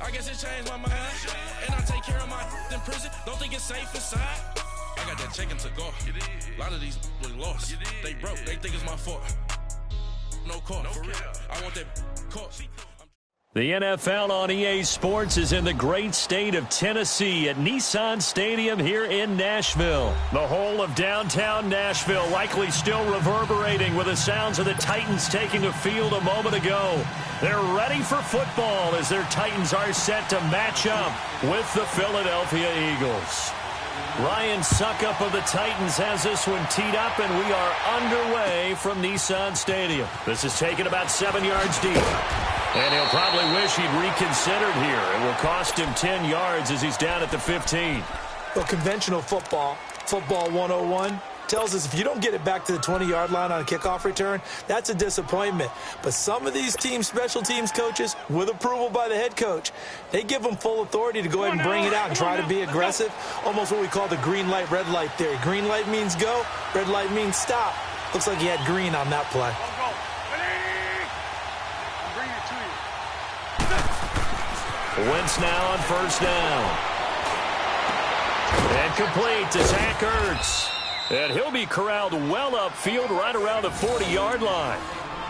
I guess it changed my mind. And I take care of my in prison. Don't think it's safe inside. I got that check to go. A lot of these was lost. They broke. They think it's my fault. No call. For real. I want that call. The NFL on EA Sports is in the great state of Tennessee at Nissan Stadium here in Nashville. The whole of downtown Nashville likely still reverberating with the sounds of the Titans taking the field a moment ago. They're ready for football as their Titans are set to match up with the Philadelphia Eagles. Ryan Suckup of the Titans has this one teed up, and we are underway from Nissan Stadium. This is taken about 7 yards deep. And he'll probably wish he'd reconsidered here. It will cost him 10 yards as he's down at the 15. Well, conventional football 101, tells us if you don't get it back to the 20-yard line on a kickoff return, that's a disappointment. But some of these special teams coaches, with approval by the head coach, they give them full authority to go ahead and bring it out and try to be aggressive. Almost what we call the green light, red light theory. Green light means go, red light means stop. Looks like he had green on that play. Wentz now on first down. And complete to Zach Ertz. And he'll be corralled well upfield right around the 40-yard line.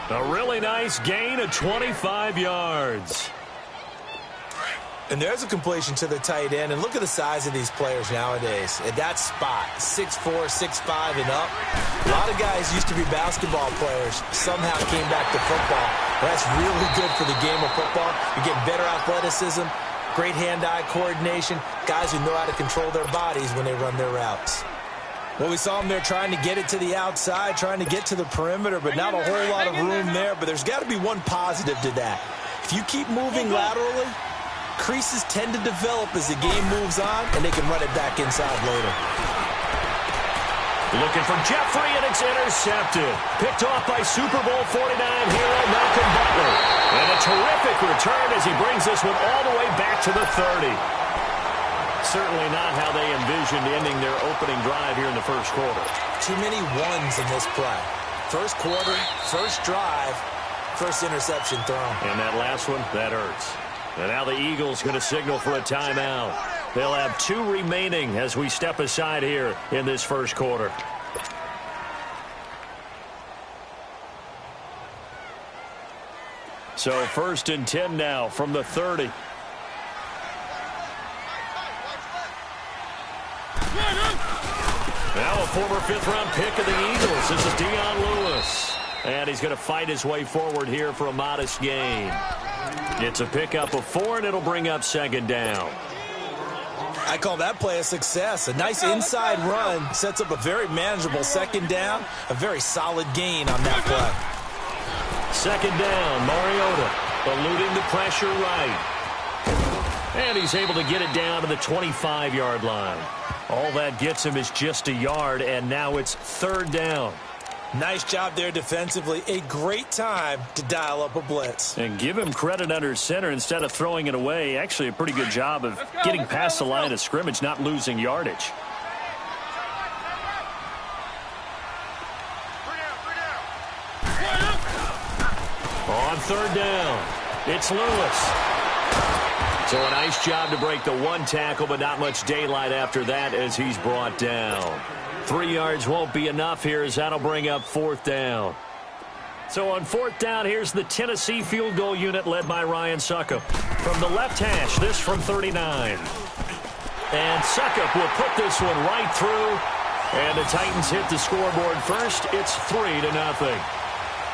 A really nice gain of 25 yards. And there's a completion to the tight end. And look at the size of these players nowadays. At that spot, 6'4", 6'5", and up. A lot of guys used to be basketball players, somehow came back to football. That's really good for the game of football. You get better athleticism, great hand-eye coordination, guys who know how to control their bodies when they run their routes. Well, we saw them there trying to get it to the outside, trying to get to the perimeter, but not a whole lot of room there. But there's got to be one positive to that. If you keep moving laterally, creases tend to develop as the game moves on, and they can run it back inside later. Looking for Jeffrey, and it's intercepted. Picked off by Super Bowl 49 hero Malcolm Butler. And a terrific return as he brings this one all the way back to the 30. Certainly not how they envisioned ending their opening drive here in the first quarter. Too many ones in this play. First quarter, first drive, first interception thrown. And that last one, that hurts. And now the Eagles going to signal for a timeout. They'll have 2 remaining as we step aside here in this first quarter. So 1st and 10 now from the 30. Now a former 5th-round pick of the Eagles. This is Dion Lewis. And he's going to fight his way forward here for a modest gain. It's a pickup of 4, and it'll bring up 2nd down. I call that play a success. A nice inside run sets up a very manageable 2nd down. A very solid gain on that play. 2nd down, Mariota eluding the pressure right. And he's able to get it down to the 25-yard line. All that gets him is just a yard, and now it's 3rd down. Nice job there defensively. A great time to dial up a blitz. And give him credit under center instead of throwing it away. Actually a pretty good job of getting past the line of scrimmage, not losing yardage. On 3rd down, it's Lewis. So a nice job to break the 1 tackle, but not much daylight after that as he's brought down. 3 yards won't be enough here as that'll bring up 4th down. So on 4th down, here's the Tennessee field goal unit led by Ryan Suckup. From the left hash, this from 39. And Suckup will put this one right through. And the Titans hit the scoreboard first. It's 3-0.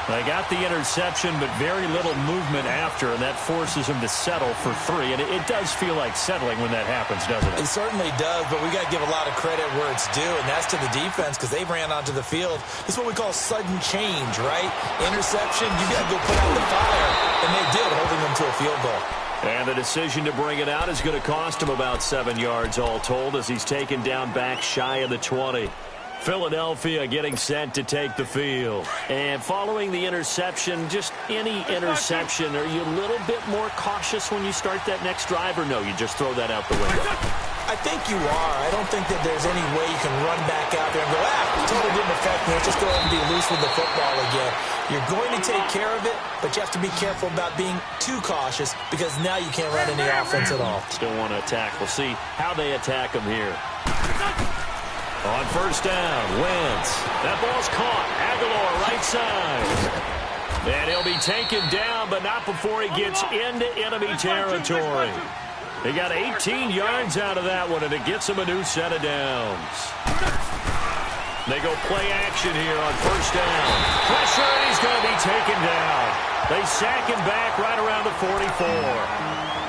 They got the interception, but very little movement after, and that forces them to settle for 3. And it does feel like settling when that happens, doesn't it? It certainly does, but we got to give a lot of credit where it's due, and that's to the defense because they ran onto the field. This is what we call sudden change, right? Interception, you got to go put out the fire, and they did, holding them to a field goal. And the decision to bring it out is going to cost him about 7 yards all told as he's taken down back shy of the 20. Philadelphia getting set to take the field. And following the interception, just any interception, are you a little bit more cautious when you start that next drive, or no, you just throw that out the window? I I think you are. I don't think that there's any way you can run back out there and go, totally didn't affect me. Let's just go ahead and be loose with the football again. You're going to take care of it, but you have to be careful about being too cautious because now you can't run any offense at all. Still want to attack. We'll see how they attack him here. On first down, Wentz. That ball's caught. Aguilar, right side. And he'll be taken down, but not before he gets into enemy territory. They got 18 yards out of that one, and it gets them a new set of downs. They go play action here on first down. Pressure, and he's going to be taken down. They sack him back right around the 44.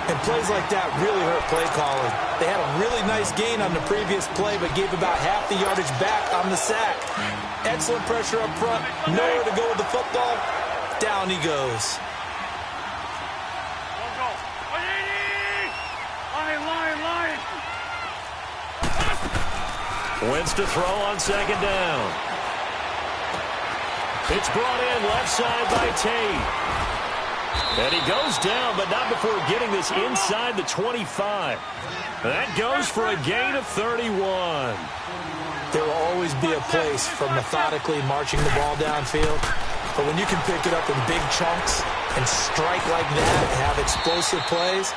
And plays like that really hurt play calling. They had a really nice gain on the previous play, but gave about half the yardage back on the sack. Excellent pressure up front. Nowhere to go with the football. Down he goes. Wentz to throw on second down. It's brought in left side by Tate. And he goes down, but not before getting this inside the 25. That goes for a gain of 31. There will always be a place for methodically marching the ball downfield. But when you can pick it up in big chunks and strike like that and have explosive plays,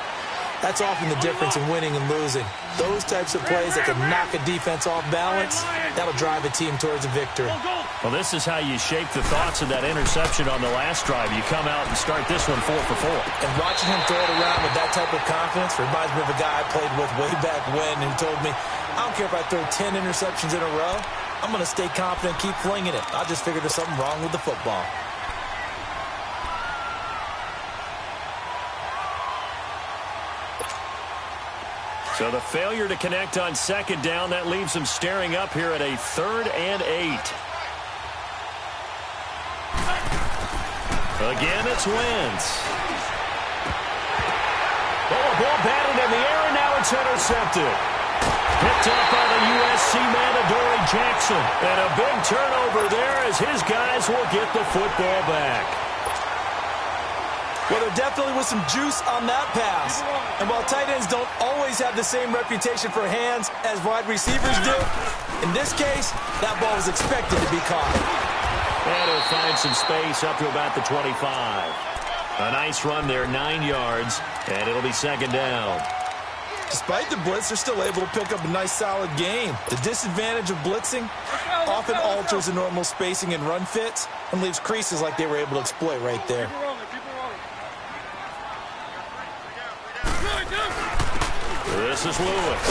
that's often the difference in winning and losing. Those types of plays that can knock a defense off balance, that'll drive a team towards a victory. Well, this is how you shape the thoughts of that interception on the last drive. You come out and start this one 4 for 4. And watching him throw it around with that type of confidence reminds me of a guy I played with way back when who told me, I don't care if I throw 10 interceptions in a row. I'm going to stay confident and keep flinging it. I just figured there's something wrong with the football. So the failure to connect on second down, that leaves them staring up here at a 3rd and 8. Again, it's Wentz. Oh, a ball batted in the air, and now it's intercepted. Picked up by the USC man, Adoree Jackson. And a big turnover there as his guys will get the football back. Well, there definitely was some juice on that pass. And while tight ends don't always have the same reputation for hands as wide receivers do, in this case, that ball was expected to be caught. And he'll find some space up to about the 25. A nice run there, 9 yards, and it'll be second down. Despite the blitz, they're still able to pick up a nice, solid gain. The disadvantage of blitzing often alters the normal spacing and run fits and leaves creases like they were able to exploit right there. This is Lewis.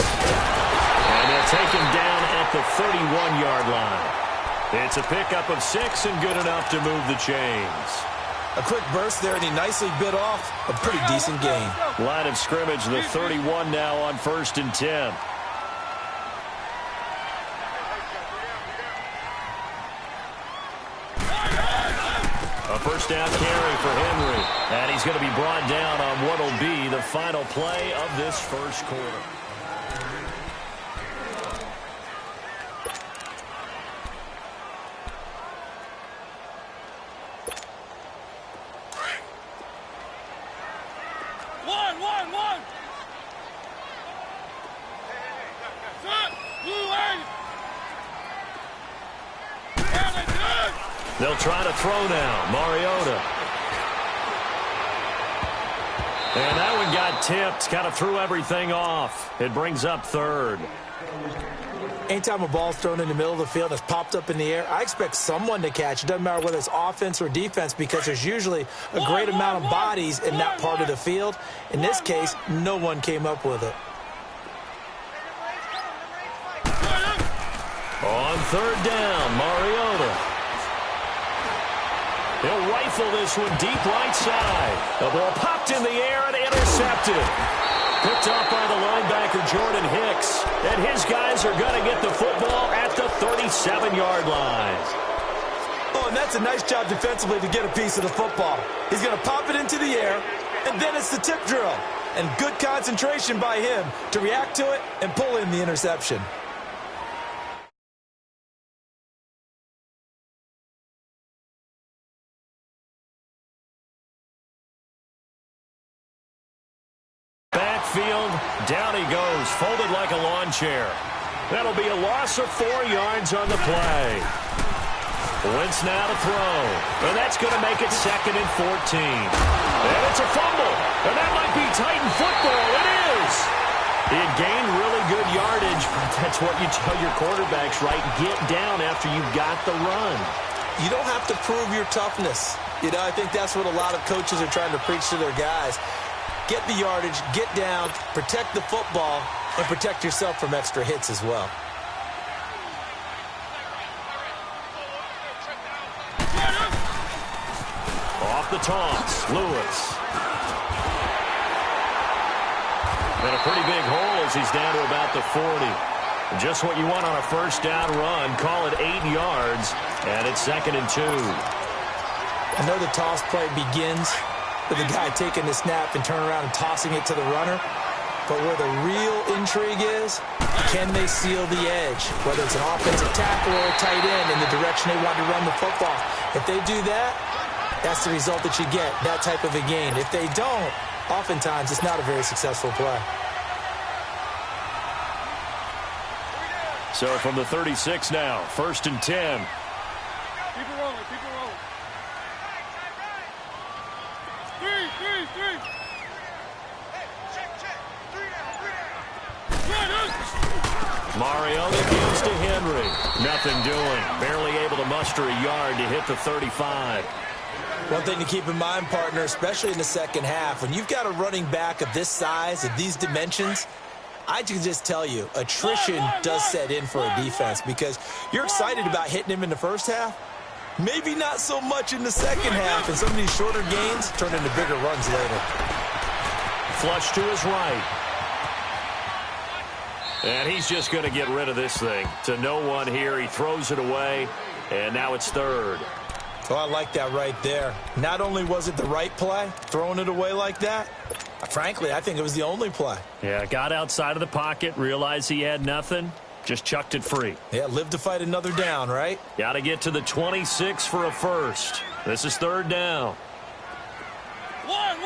And they'll take him down at the 31-yard line. It's a pickup of 6 and good enough to move the chains. A quick burst there, and he nicely bit off a pretty decent gain. Line of scrimmage, the 31 now on 1st and 10. A first down carry for Henry. And he's going to be brought down on what will be the final play of this first quarter. They'll try to throw now. Mariota. And that one got tipped. Kind of threw everything off. It brings up 3rd. Anytime a ball's thrown in the middle of the field and it's popped up in the air, I expect someone to catch. It doesn't matter whether it's offense or defense because there's usually a great amount of bodies in that part of the field. In this case, no one came up with it. On 3rd down, Mariota. He'll rifle this one deep right side. The ball popped in the air and intercepted. Picked off by the linebacker, Jordan Hicks. And his guys are going to get the football at the 37-yard line. Oh, and that's a nice job defensively to get a piece of the football. He's going to pop it into the air, and then it's the tip drill. And good concentration by him to react to it and pull in the interception. backfield. Down he goes, folded like a lawn chair. That'll be a loss of 4 yards on the play. Wentz now to throw. And that's going to make it 2nd and 14. And it's a fumble. And that might be Titan football. It is. He had gained really good yardage, but that's what you tell your quarterbacks, right? Get down after you've got the run. You don't have to prove your toughness. You know, I think that's what a lot of coaches are trying to preach to their guys. Get the yardage, get down, protect the football, and protect yourself from extra hits as well. Off the toss, Lewis. And a pretty big hole as he's down to about the 40. Just what you want on a first down run. Call it 8 yards, and it's 2nd and 2. I know the toss play begins with the guy taking the snap and turning around and tossing it to the runner. But where the real intrigue is, can they seal the edge? Whether it's an offensive tackle or a tight end in the direction they want to run the football. If they do that, that's the result that you get, that type of a gain. If they don't, oftentimes it's not a very successful play. So from the 36 now, 1st and 10. Keep it rolling, keep it rolling. 3. Hey, check. 3 down. Mariota gives to Henry. Nothing doing. Barely able to muster a yard to hit the 35. One thing to keep in mind, partner, especially in the second half, when you've got a running back of this size, of these dimensions, I can just tell you, attrition does set in for a defense because you're excited about hitting him in the first half. Maybe not so much in the second half, and some of these shorter gains turn into bigger runs later. Flush to his right. And he's just going to get rid of this thing. To no one here. He throws it away, and now it's 3rd. Oh, I like that right there. Not only was it the right play, throwing it away like that, frankly, I think it was the only play. Yeah, got outside of the pocket, realized he had nothing, just chucked it free. Yeah, live to fight another down, right? Got to get to the 26 for a first. This is 3rd down. One.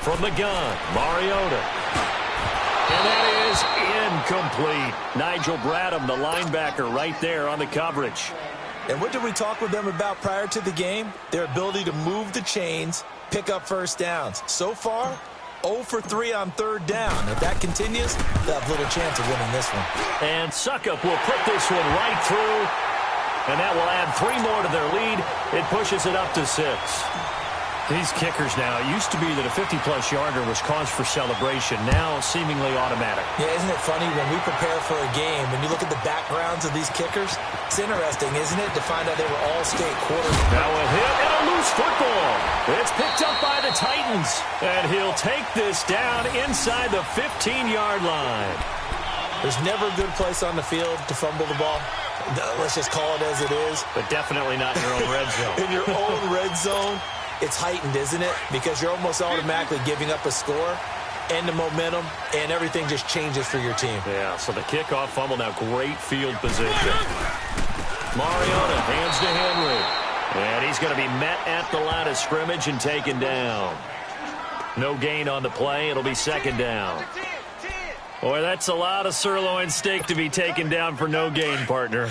From the gun, Mariota. And that is incomplete. Nigel Bradham, the linebacker, right there on the coverage. And what did we talk with them about prior to the game? Their ability to move the chains, pick up first downs. So far, 0 for 3 on 3rd down. If that continues, they'll have little chance of winning this one. And Suckup will put this one right through. And that will add 3 more to their lead. It pushes it up to 6. These kickers now, it used to be that a 50-plus yarder was cause for celebration. Now, seemingly automatic. Yeah, isn't it funny when we prepare for a game and you look at the backgrounds of these kickers? It's interesting, isn't it, to find out they were all-state quarterbacks. Now a hit and a loose football. It's picked up by the Titans. And he'll take this down inside the 15-yard line. There's never a good place on the field to fumble the ball. Let's just call it as it is. But definitely not in your own red zone. In your own red zone. It's heightened, isn't it? Because you're almost automatically giving up a score and the momentum, and everything just changes for your team. Yeah, so the kickoff fumble now, great field position. Mariota hands to Henry. And he's going to be met at the line of scrimmage and taken down. No gain on the play. It'll be 2nd down. Boy, that's a lot of sirloin steak to be taken down for no gain, partner.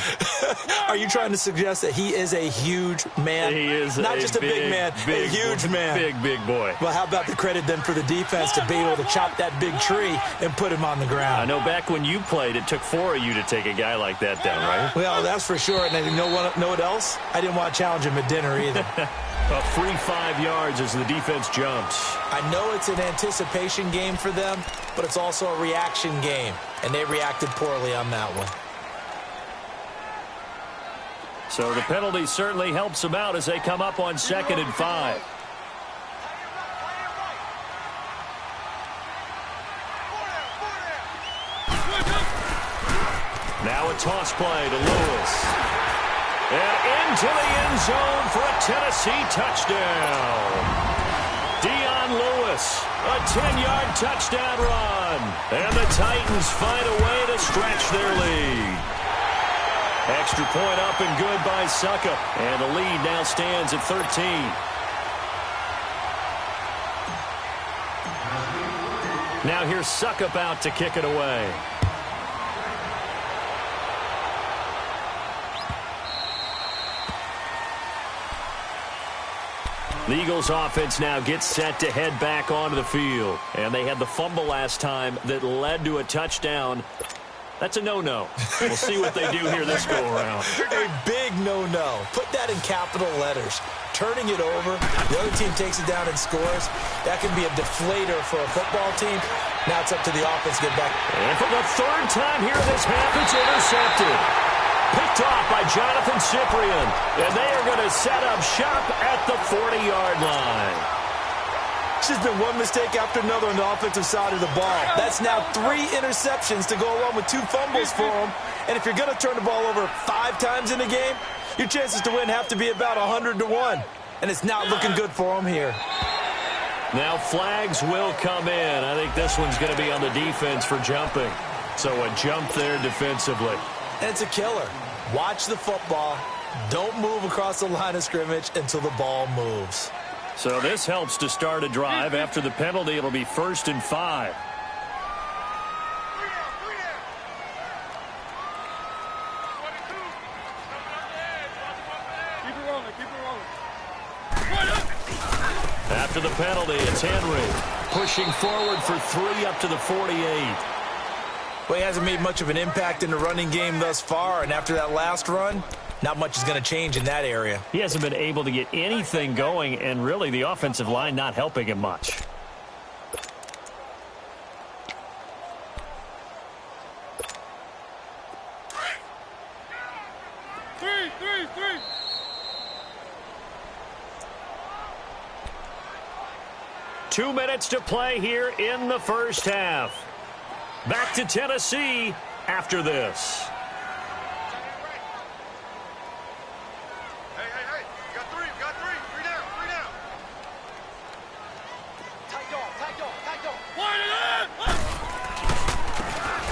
Are you trying to suggest that he is a huge man? He is not just a big man, a huge man. Big boy. Well, how about the credit then for the defense to be able to chop that big tree and put him on the ground? I know back when you played, it took 4 of you to take a guy like that down, right? Well, that's for sure. And you know what else? I didn't want to challenge him at dinner either. A free 5 yards as the defense jumps. I know it's an anticipation game for them, but it's also a reaction game, and they reacted poorly on that one. So the penalty certainly helps them out as they come up on 2nd and 5. Now a toss play to Lewis. And into the end zone for a Tennessee touchdown. Dion Lewis, a 10-yard touchdown run. And the Titans find a way to stretch their lead. Extra point up and good by Suckup. And the lead now stands at 13. Now here's Suckup out to kick it away. The Eagles offense now gets set to head back onto the field. And they had the fumble last time that led to a touchdown. That's a no-no. We'll see what they do here this go-around. A big no-no. Put that in capital letters. Turning it over, the other team takes it down and scores. That can be a deflator for a football team. Now it's up to the offense to get back. And for the third time here this half, it's intercepted. Picked off by Jonathan Cyprien. And they are going to set up shop at the 40-yard line. It's just been one mistake after another on the offensive side of the ball. That's now 3 interceptions to go along with 2 fumbles for them. And if you're going to turn the ball over 5 times in a game, your chances to win have to be about 100-1. And it's not looking good for them here. Now flags will come in. I think this one's going to be on the defense for jumping. So a jump there defensively. And it's a killer. Watch the football. Don't move across the line of scrimmage until the ball moves. So this helps to start a drive. After the penalty, it'll be 1st and 5. After the penalty, it's Henry pushing forward for 3 up to the 48. Well, he hasn't made much of an impact in the running game thus far, and after that last run, not much is going to change in that area. He hasn't been able to get anything going, and really the offensive line not helping him much. Three. 2 minutes to play here in the first half. Back to Tennessee after this. Hey. We got three. Three down. Tight dog.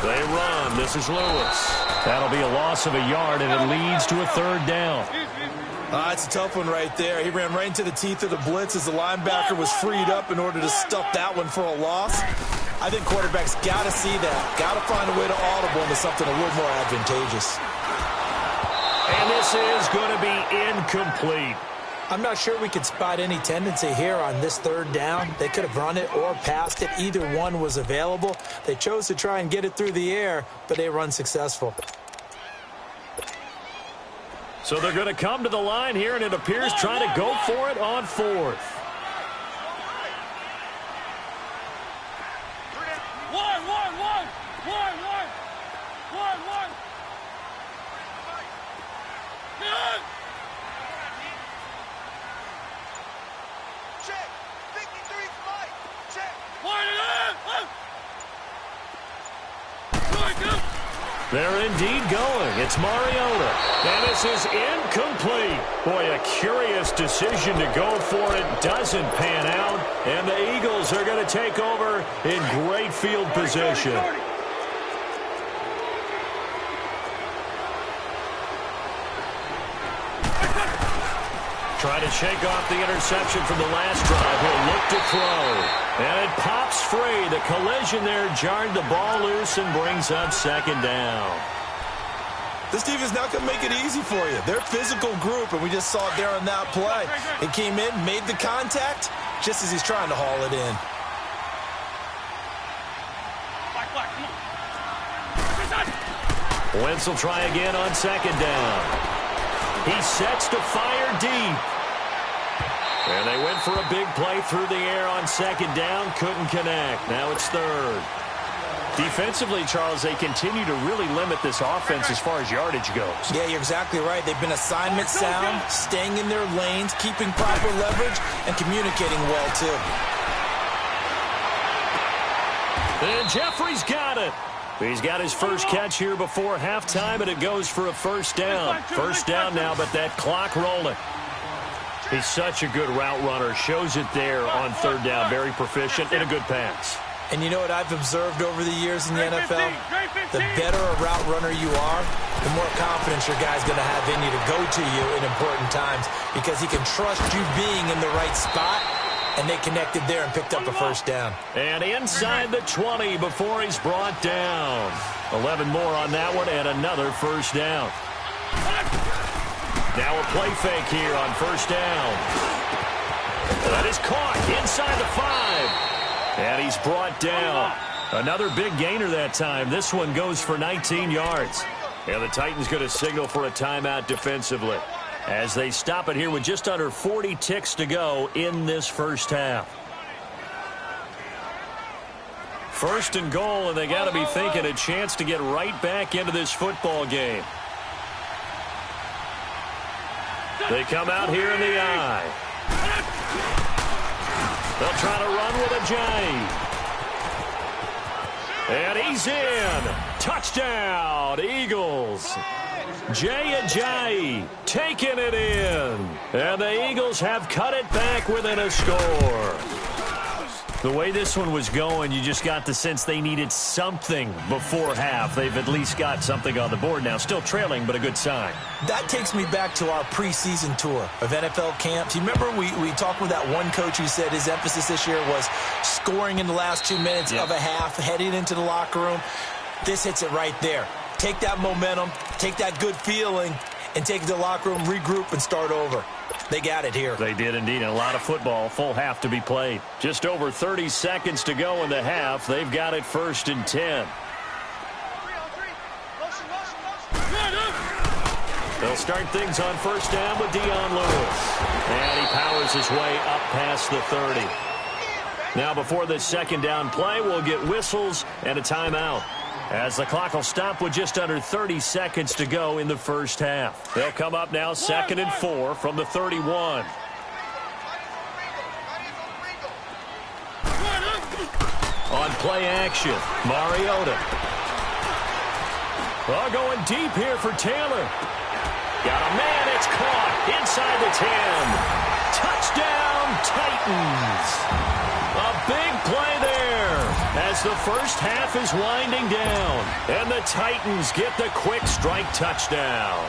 They run. This is Lewis. That'll be a loss of a yard, and it leads to a 3rd down. That's a tough one right there. He ran right into the teeth of the blitz as the linebacker was freed up in order to stuff that one for a loss. I think quarterbacks got to see that. Got to find a way to audible into something a little more advantageous. And this is going to be incomplete. I'm not sure we could spot any tendency here on this 3rd down. They could have run it or passed it. Either one was available. They chose to try and get it through the air, but they were unsuccessful. So they're going to come to the line here, and it appears trying to go for it on 4th. One. Check. 53 flight. Check. They're indeed going. It's Mariota. And this is incomplete. Boy, a curious decision to go for it. Doesn't pan out. And the Eagles are going to take over in great field position. Trying to shake off the interception from the last drive. He'll look to throw. And it pops free. The collision there jarred the ball loose and brings up 2nd down. This defense not going to make it easy for you. They're a physical group, and we just saw it there on that play. He came in, made the contact, just as he's trying to haul it in. Wentz will try again on 2nd down. He sets to fire deep. And they went for a big play through the air on 2nd down. Couldn't connect. Now it's 3rd. Defensively, Charles, they continue to really limit this offense as far as yardage goes. Yeah, you're exactly right. They've been assignment sound, staying in their lanes, keeping proper leverage, and communicating well, too. And Jeffrey's got it. He's got his first catch here before halftime, and it goes for a 1st down. 1st down now, but that clock rolling. He's such a good route runner. Shows it there on 3rd down. Very proficient and a good pass. And you know what I've observed over the years in the NFL? The better a route runner you are, the more confidence your guy's going to have in you to go to you in important times because he can trust you being in the right spot and they connected there and picked up a first down. And inside the 20 before he's brought down. 11 more on that one and another first down. Now a play fake here on first down. That is caught inside the 5. And he's brought down. Another big gainer that time. This one goes for 19 yards. And the Titans going to signal for a timeout defensively as they stop it here with just under 40 ticks to go in this first half. First and goal, and they got to be thinking a chance to get right back into this football game. They come out here in the I. They'll try to run with a J. And he's in. Touchdown, Eagles. Jay Ajayi taking it in. And the Eagles have cut it back within a score. The way this one was going, you just got the sense they needed something before half. They've at least got something on the board now. Still trailing, but a good sign. That takes me back to our preseason tour of NFL camps. You remember we talked with that one coach who said his emphasis this year was scoring in the last 2 minutes of a half, heading into the locker room. This hits it right there. Take that momentum, take that good feeling, and take it to the locker room, regroup, and start over. They got it here. They did indeed. And a lot of football, full half to be played. Just over 30 seconds to go in the half. They've got it 1st and 10. They'll start things on first down with Dion Lewis. And he powers his way up past the 30. Now before this second down play, we'll get whistles and a timeout, as the clock will stop with just under 30 seconds to go in the first half. They'll come up now 2nd and 4 from the 31. On play action, Mariota. Oh, going deep here for Taylor. Got a man, it's caught inside the 10. Touchdown, Titans. A big play there as the first half is winding down. And the Titans get the quick strike touchdown.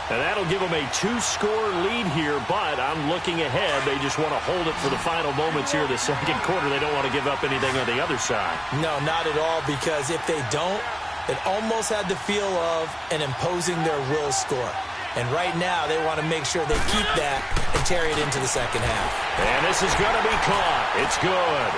And that'll give them a 2-score lead here, but I'm looking ahead. They just want to hold it for the final moments here of the second quarter. They don't want to give up anything on the other side. No, not at all, because if they don't, it almost had the feel of an imposing their will score. And right now, they want to make sure they keep that and carry it into the second half. And this is going to be caught. It's good.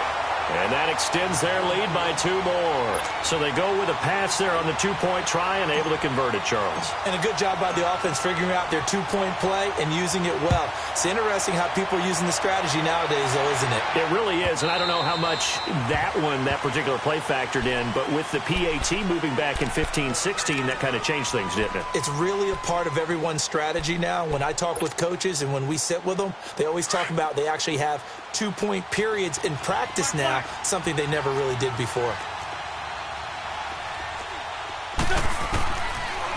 And that extends their lead by 2 more. So they go with a pass there on the 2-point try and able to convert it, Charles. And a good job by the offense figuring out their 2-point play and using it well. It's interesting how people are using the strategy nowadays, though, isn't it? It really is, and I don't know how much that particular play factored in, but with the PAT moving back in 15-16, that kind of changed things, didn't it? It's really a part of everyone's strategy now. When I talk with coaches and when we sit with them, they always talk about they actually have 2-point periods in practice now, something they never really did before.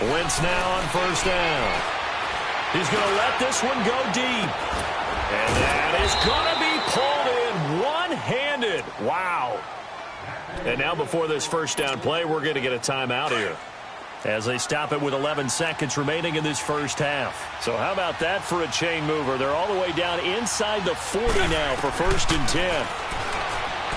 Wentz now on first down. He's going to let this one go deep. And that is going to be pulled in one-handed. Wow. And now before this first down play, we're going to get a timeout here, as they stop it with 11 seconds remaining in this first half. So how about that for a chain mover? They're all the way down inside the 40 now for 1st and 10.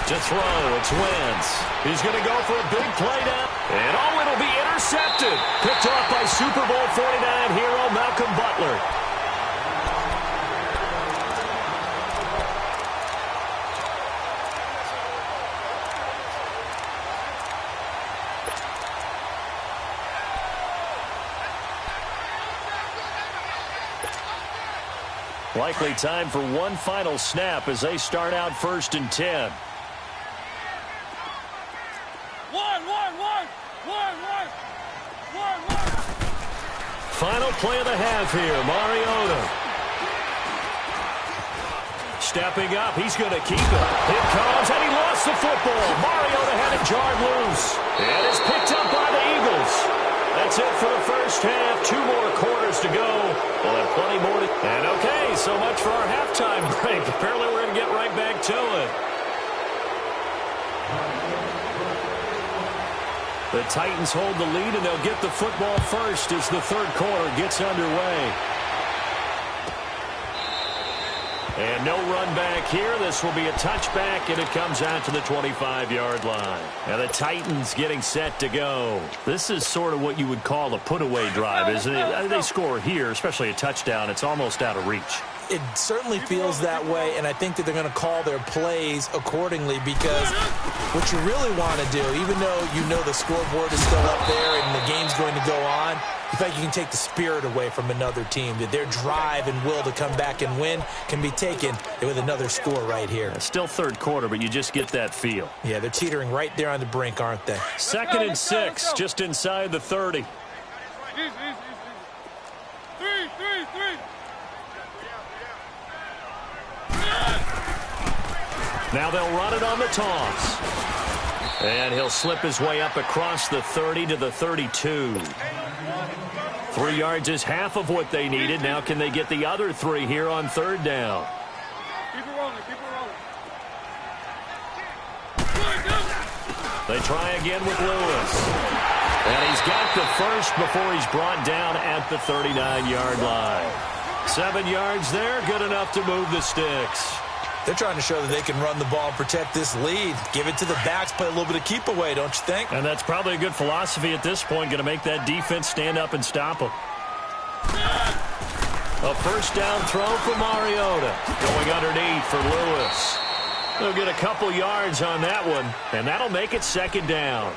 To throw, it's Wentz. He's going to go for a big play now. And oh, it'll be intercepted. Picked off by Super Bowl 49 hero Malcolm Butler. Likely time for one final snap as they start out 1st and 10. Final play of the half here, Mariota. Stepping up, he's going to keep it. Here comes, and he lost the football. Mariota had it jarred loose. And it's picked up by the Eagles. That's it for the first half. 2 more quarters to go. We'll have plenty more to... And okay, so much for our halftime break. Apparently we're going to get right back to it. The Titans hold the lead, and they'll get the football first as the third quarter gets underway. And no run back here. This will be a touchback, and it comes out to the 25-yard line. And the Titans getting set to go. This is sort of what you would call a put-away drive, isn't it? They score here, especially a touchdown. It's almost out of reach. It certainly feels that way, and I think that they're going to call their plays accordingly, because what you really want to do, even though you know the scoreboard is still up there and the game's going to go on, you feel like you can take the spirit away from another team, that their drive and will to come back and win can be taken with another score right here. Still third quarter, but you just get that feel. Yeah, they're teetering right there on the brink, aren't they? 2nd and 6, just inside the 30. Three. Now they'll run it on the toss. And he'll slip his way up across the 30 to the 32. 3 yards is half of what they needed. Now can they get the other 3 here on 3rd down? Keep it rolling. They try again with Lewis. And he's got the first before he's brought down at the 39-yard line. 7 yards there, good enough to move the sticks. They're trying to show that they can run the ball and protect this lead. Give it to the backs, play a little bit of keep away, don't you think? And that's probably a good philosophy at this point, going to make that defense stand up and stop them. A first down throw for Mariota. Going underneath for Lewis. They'll get a couple yards on that one, and that'll make it 2nd down.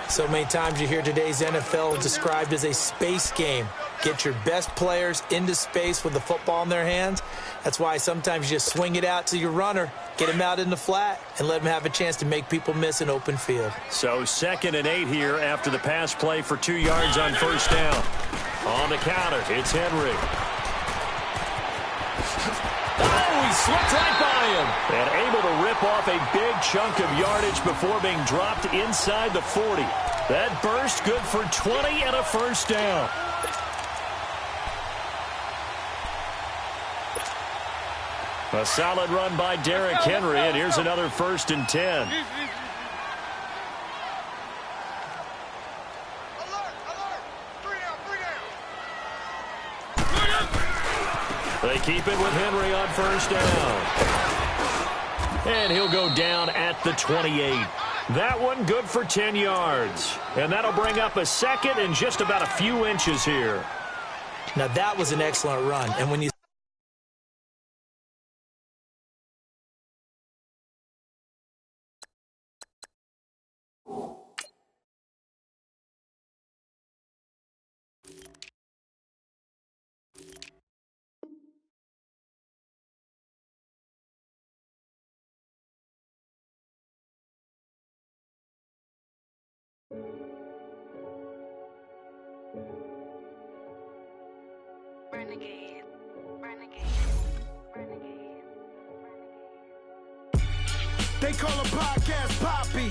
So many times you hear today's NFL described as a space game. Get your best players into space with the football in their hands. That's why sometimes you just swing it out to your runner, get him out in the flat, and let him have a chance to make people miss an open field. So 2nd and 8 here after the pass play for 2 yards on first down. On the counter, it's Henry. Oh, he slipped right by him. And able to rip off a big chunk of yardage before being dropped inside the 40. That burst good for 20 and a first down. A solid run by Derrick Henry, and here's another 1st and 10. Alert. Three down. They keep it with Henry on first down. And he'll go down at the 28. That one good for 10 yards. And that'll bring up a 2nd and just about a few inches here. Now that was an excellent run. And when you They call a podcast Poppy.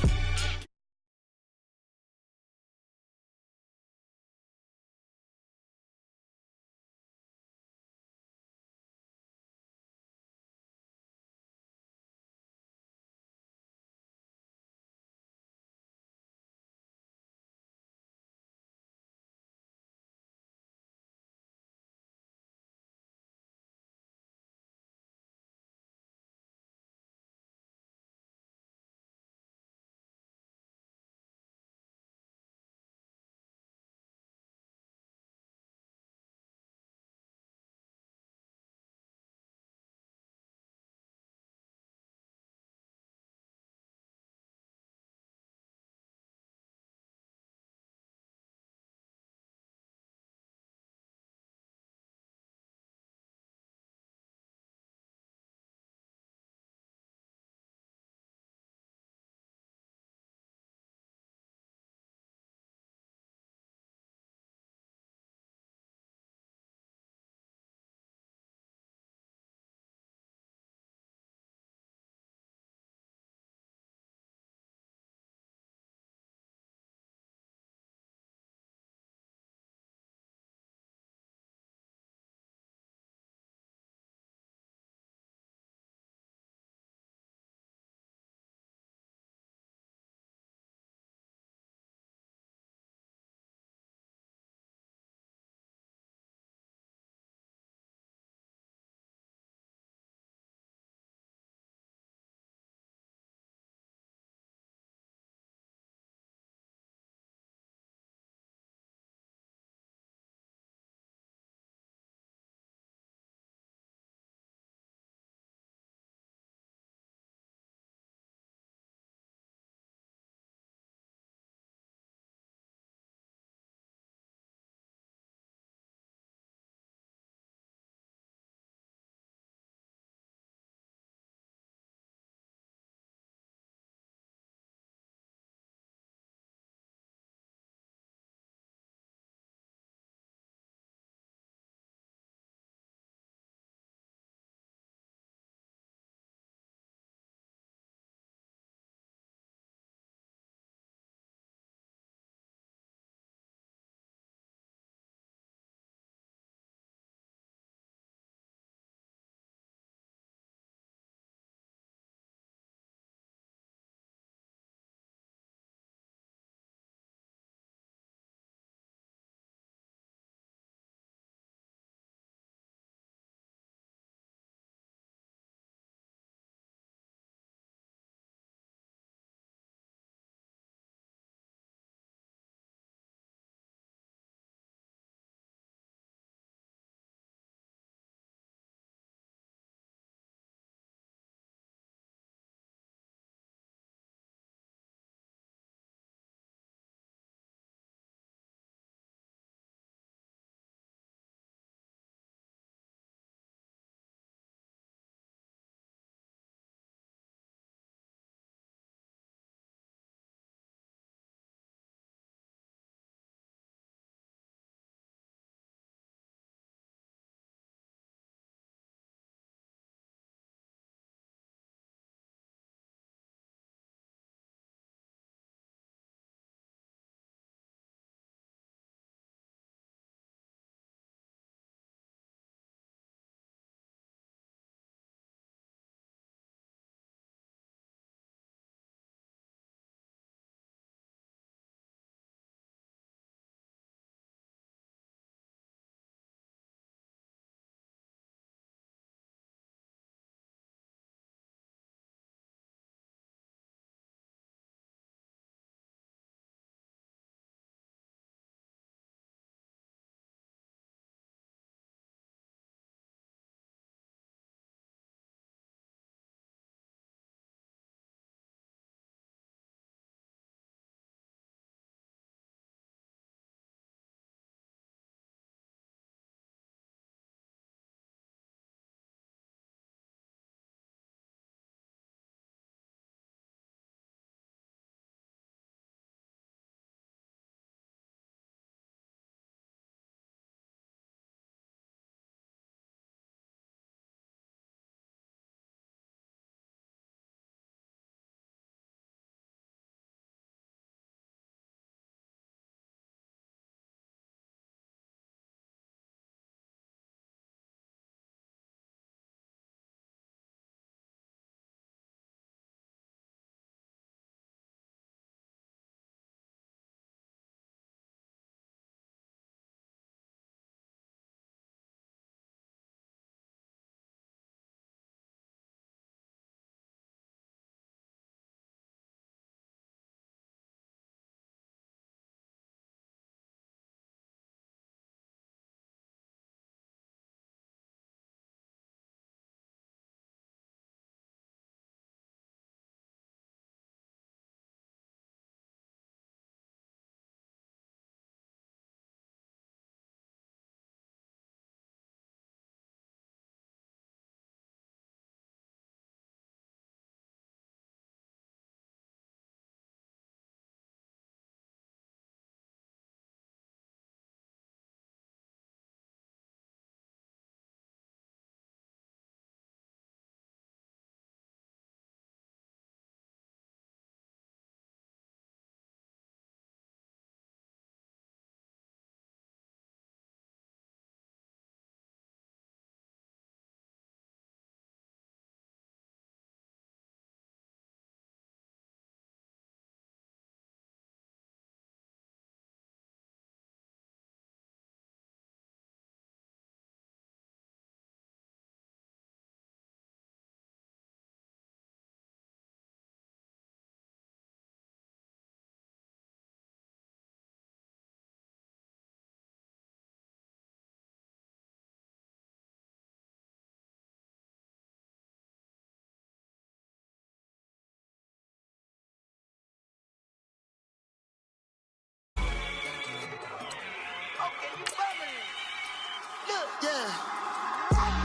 Yeah.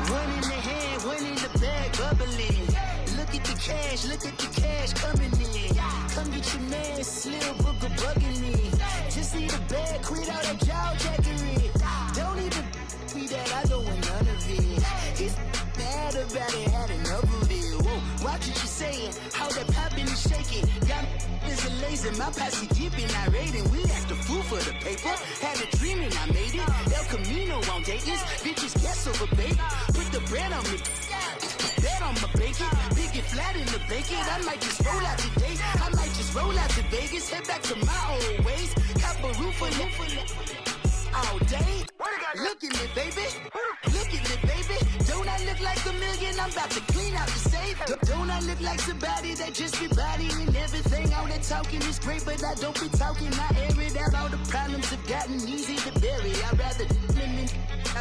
One in the hand, one in the bag, bubbling. Look at the cash coming in. Come get your man, Slim Booker bugging me. Just need a bag, quit all that jaw jackery. Don't even be that, I don't want none of it. He's mad about it, had enough of it. Whoa, watch what you saying, how that poppin' and shaking. Got is a lazy, my posse deep and I raiding. We act a fool for the paper, had a dream and I made it. El Camino on Dayton's, bitches guess over bait. Put the bread on me, bet on my bacon. Big and flat in the bacon, I might just roll out today. I might just roll out to Vegas, head back to my old ways. Cop a roof for all day. Look at me, baby. Look at me, baby. Don't I look like a million? I'm about to clean out the safe. Don't I look like somebody that just be bodying everything? All that talking is great, but I don't be talking. I air it out. All the problems have gotten easy to bury. I'd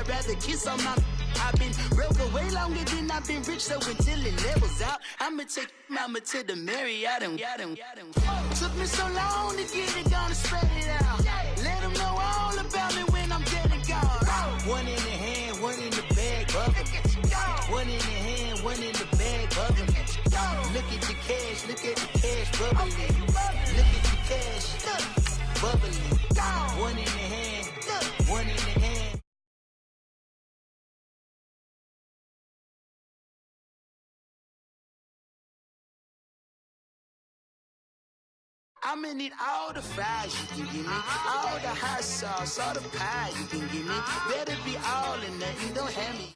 rather kiss on my. I've been broke way longer than I've been rich, so until it levels out, I'ma take mama to the Marriott and took me so long to get it, gonna spread it out. Let them know all about me when I'm dead and gone. One in the hand, one in the bag, bubbling. One in the hand, one in the bag, bubbling. Look at the cash, bubbling. Look at the cash, bubbling. One in the hand, one in the hand. I'ma need all the fries you can give me, all the hot sauce, all the pie you can give me. Better be all or nothing, don't have me.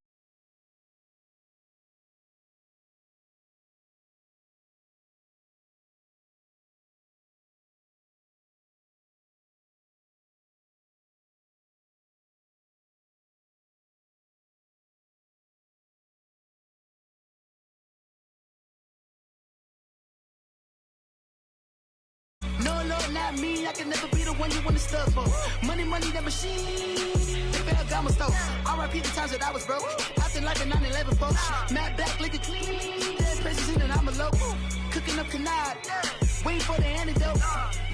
Not me, I can never be the one you want to stuff for. Money, that machine. They fell down my stove. R.I.P. the times that I was broke. Acting like a 9/11 folks. Matte black, liquor clean. Dead presses in and I'm a local. Cooking up canard. Waiting for the antidote.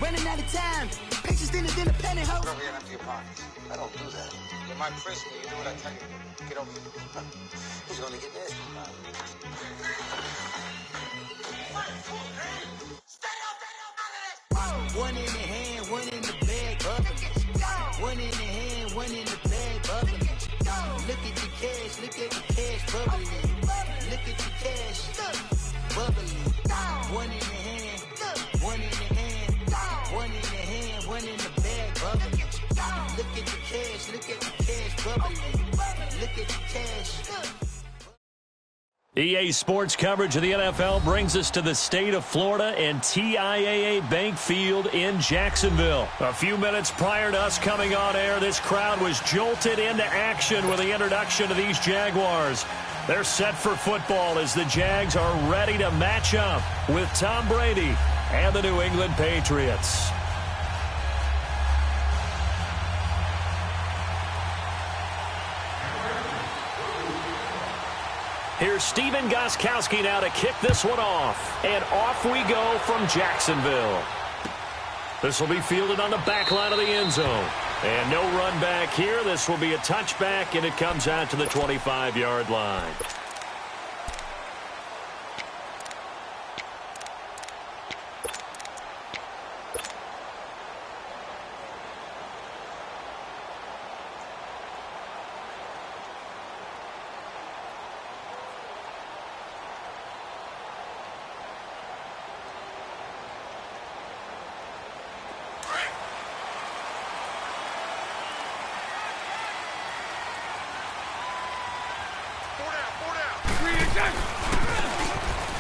Running out of time. Patience thinner than a pantyhose. Over here and empty your pockets. I don't do that. You're my prisoner. You do what I tell you. Get over here. He's gonna get nasty. One in the hand, one in the bag, bubbling. One in the hand, one in the bag, bubbling. Look at the cash, bubbling. Look at the cash, bubbling. One in the hand, one in the hand, one in the hand, one in the bag, bubbling. Look at the cash, bubbling. Look at the cash. EA Sports coverage of the NFL brings us to the state of Florida and TIAA Bank Field in Jacksonville. A few minutes prior to us coming on air, this crowd was jolted into action with the introduction of these Jaguars. They're set for football as the Jags are ready to match up with Tom Brady and the New England Patriots. Here's Steven Gostkowski now to kick this one off. And off we go from Jacksonville. This will be fielded on the back line of the end zone. And no run back here. This will be a touchback, and it comes out to the 25-yard line.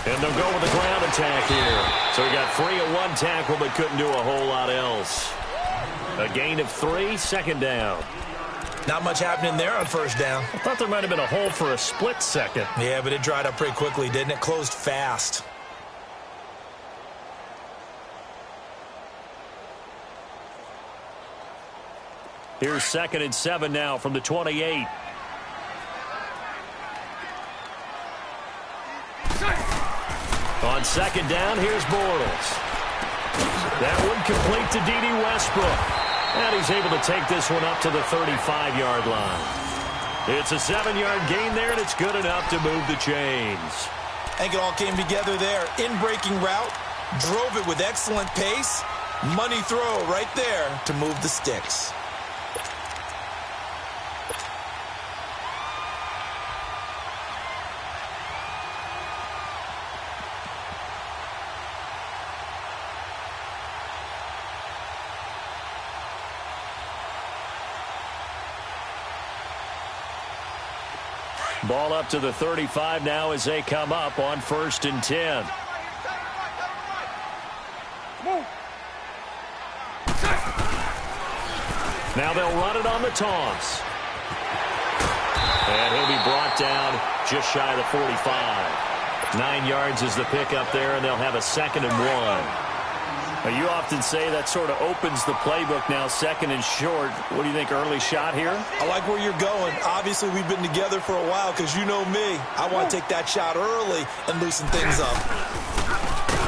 And they'll go with the ground attack here. So he got free of one tackle but couldn't do a whole lot else. A gain of 3, second down. Not much happening there on first down. I thought there might have been a hole for a split second. Yeah, but it dried up pretty quickly, didn't it? Closed fast. Here's 2nd and 7 now from the 28. On second down, here's Bortles. That one complete to D.D. Westbrook. And he's able to take this one up to the 35-yard line. It's a 7-yard gain there, and it's good enough to move the chains. I think it all came together there. In-breaking route, drove it with excellent pace. Money throw right there to move the sticks. Ball up to the 35 now as they come up on 1st and 10. Now they'll run it on the toss. And he'll be brought down just shy of the 45. 9 yards is the pickup there, and they'll have a 2nd and 1. Now, you often say that sort of opens the playbook now, 2nd and short. What do you think, early shot here? I like where you're going. Obviously, we've been together for a while because you know me. I want to take that shot early and loosen things up.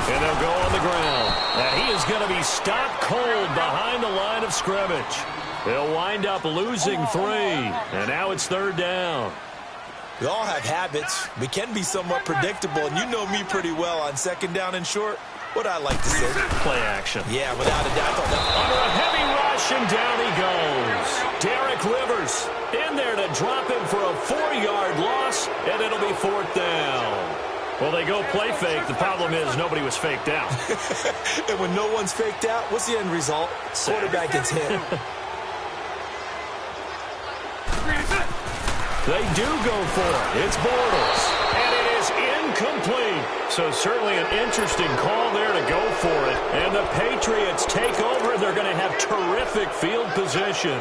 And they'll go on the ground. And he is going to be stopped cold behind the line of scrimmage. They'll wind up losing 3. And now it's 3rd down. We all have habits. We can be somewhat predictable, and you know me pretty well on 2nd down and short. What I like to say. Play action. Yeah, without a doubt. Under a heavy rush, and down he goes. Derek Rivers in there to drop him for a 4-yard loss, and it'll be 4th down. Well, they go play fake. The problem is nobody was faked out. And when no one's faked out, what's the end result? Quarterback gets hit. They do go for it. It's Bortles. And it is incomplete. So certainly an interesting call there to go for it. And the Patriots take over. They're going to have terrific field position.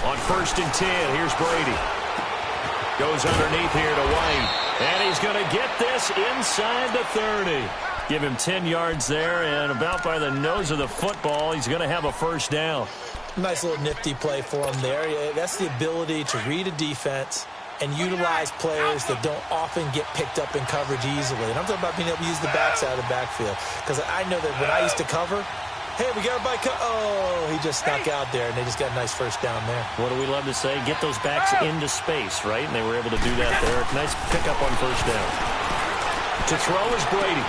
On 1st and 10, here's Brady. Goes underneath here to White. And he's going to get this inside the 30. Give him 10 yards there, and about by the nose of the football, he's going to have a 1st down. Nice little nifty play for him there. Yeah, that's the ability to read a defense and utilize players that don't often get picked up in coverage easily. And I'm talking about being able to use the backside of the backfield. Because I know that when I used to cover, hey, we got everybody oh, he just snuck out there, and they just got a nice 1st down there. What do we love to say? Get those backs into space, right? And they were able to do that there. Nice pickup on 1st down. To throw is Brady.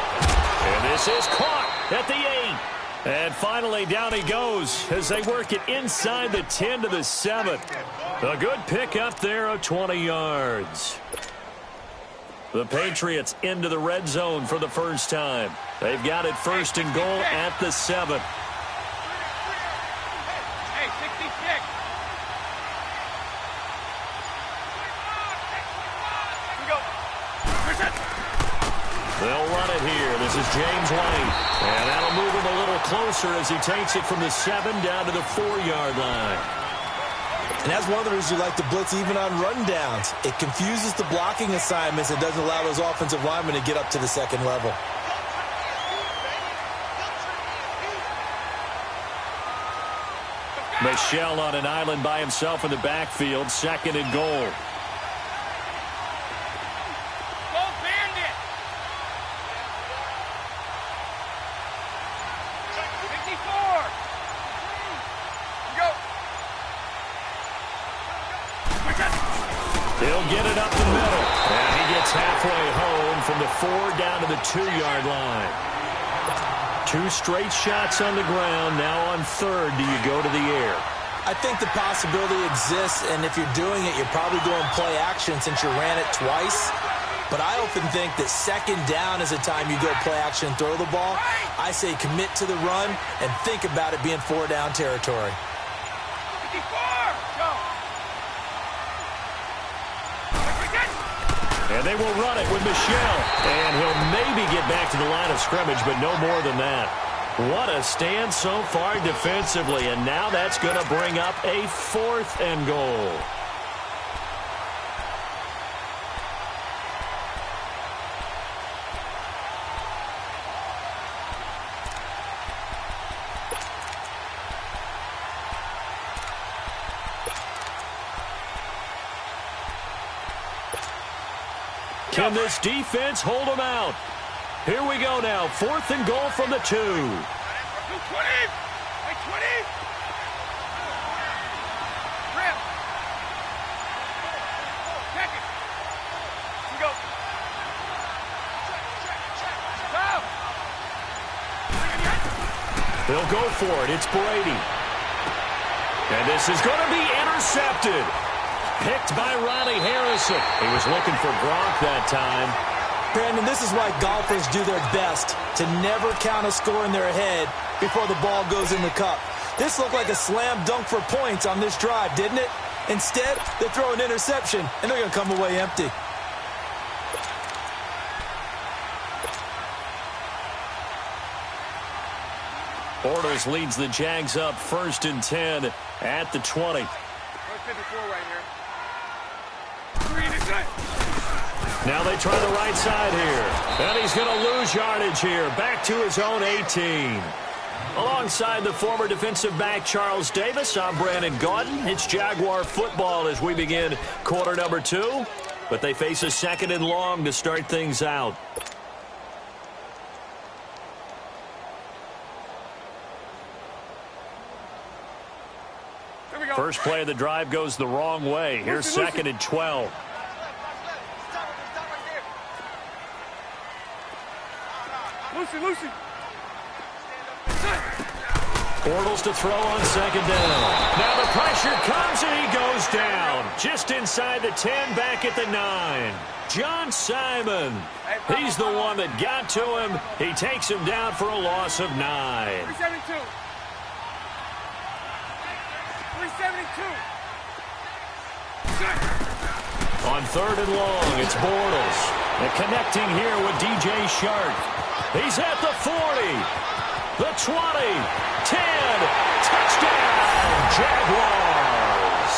And this is caught at the 8. And finally, down he goes as they work it inside the 10 to the 7. A good pickup there of 20 yards. The Patriots into the red zone for the first time. They've got it 1st and goal at the 7. Hey, 66. They'll run it here. This is James White. And that'll move him a little closer as he takes it from the 7 down to the 4-yard line. And that's one of the reasons you like to blitz even on rundowns. It confuses the blocking assignments. It doesn't allow those offensive linemen to get up to the 2nd level. Michelle on an island by himself in the backfield. 2nd and goal. Go Bandit. 54. Go. He'll get it up the middle. And he gets halfway home from the 4 down to the 2-yard line. 2 straight shots on the ground. Now on 3rd, do you go to the air? I think the possibility exists, and if you're doing it, you're probably going play action since you ran it twice. But I often think that 2nd down is the time you go play action and throw the ball. I say commit to the run and think about it being 4-down territory. 54. Go. And they will run it with Michelle. And he'll maybe get back to the line of scrimmage, but no more than that. What a stand so far defensively. And now that's going to bring up a 4th and goal. Can this defense hold them out? Here we go now. 4th and goal from the 2. 20! Hey, 20! Rip! Check it! Here we go. Stop! They'll go for it. It's Brady. And this is going to be intercepted. Picked by Ronnie Harrison. He was looking for Gronk that time. Brandon, this is why golfers do their best to never count a score in their head before the ball goes in the cup. This looked like a slam dunk for points on this drive, didn't it? Instead, they throw an interception, and they're going to come away empty. Bortles leads the Jags up 1st and 10 at the 20. 54 right here. Now they try the right side here. And he's going to lose yardage here. Back to his own 18. Alongside the former defensive back Charles Davis, I'm Brandon Gaudin. It's Jaguar football as we begin quarter number 2. But they face a 2nd and long to start things out. First play of the drive goes the wrong way. Here's 2nd and 12. Lucy. Bortles to throw on 2nd down. Now the pressure comes and he goes down. Just inside the 10, back at the 9. John Simon. He's the one that got to him. He takes him down for a loss of 9. 372. 372. On 3rd and long, it's Bortles. And connecting here with DJ Shark. He's at the 40, the 20, 10, touchdown, Jaguars.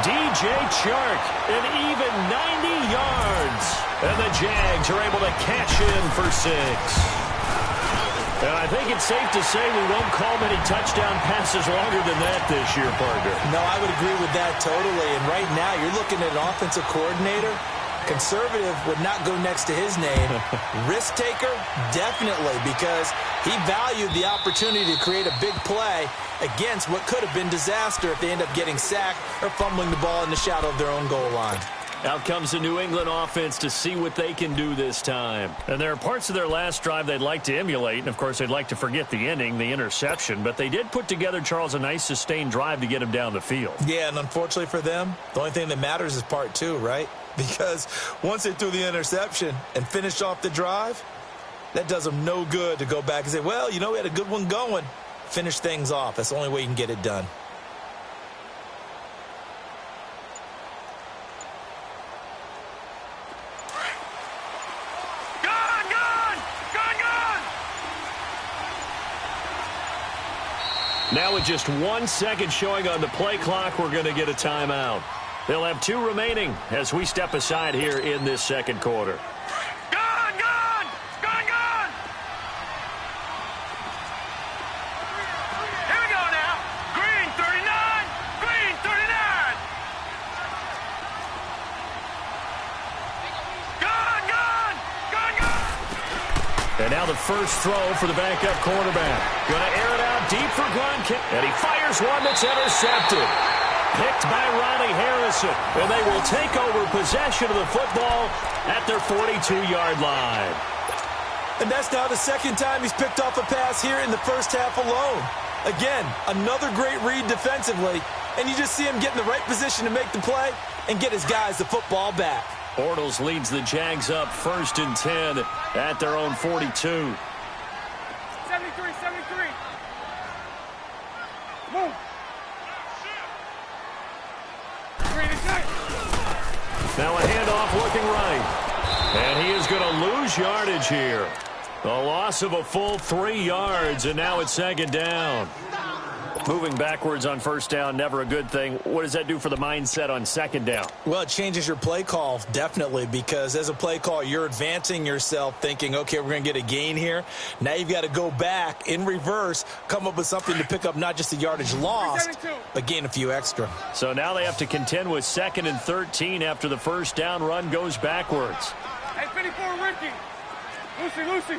DJ Chark, an even 90 yards. And the Jags are able to cash in for 6. And I think it's safe to say we won't call many touchdown passes longer than that this year, partner. No, I would agree with that totally. And right now, you're looking at an offensive coordinator. Conservative would not go next to his name. Risk taker, definitely, because he valued the opportunity to create a big play against what could have been disaster if they end up getting sacked or fumbling the ball in the shadow of their own goal line. Out comes the New England offense to see what they can do this time. And there are parts of their last drive they'd like to emulate. And, of course, they'd like to forget the ending, the interception. But they did put together, Charles, a nice sustained drive to get him down the field. Yeah, and unfortunately for them, the only thing that matters is part 2, right? Because once they threw the interception and finished off the drive, that does them no good to go back and say, well, you know, we had a good one going. Finish things off. That's the only way you can get it done. Now with just 1 second showing on the play clock, we're going to get a timeout. They'll have 2 remaining as we step aside here in this 2nd quarter. Gone! Here we go now. Green 39. Green 39. Gone! And now the first throw for the backup quarterback. Going to air it out deep for Gronk. And he fires one that's intercepted. Picked by Ronnie Harrison. And they will take over possession of the football at their 42-yard line. And that's now the 2nd time he's picked off a pass here in the first half alone. Again, another great read defensively. And you just see him get in the right position to make the play and get his guys the football back. Bortles leads the Jags up 1st and 10 at their own 42. 73. Move. Now a handoff looking right. And he is going to lose yardage here. A loss of a full 3 yards, and now it's 2nd down. Moving backwards on first down, never a good thing. What does that do for the mindset on second down? Well, it changes your play call, definitely, because as a play call, you're advancing yourself thinking, okay, we're going to get a gain here. Now you've got to go back in reverse, come up with something to pick up not just the yardage lost, but gain a few extra. So now they have to contend with 2nd and 13 after the first down run goes backwards. Hey, 54, Ricky. Lucy.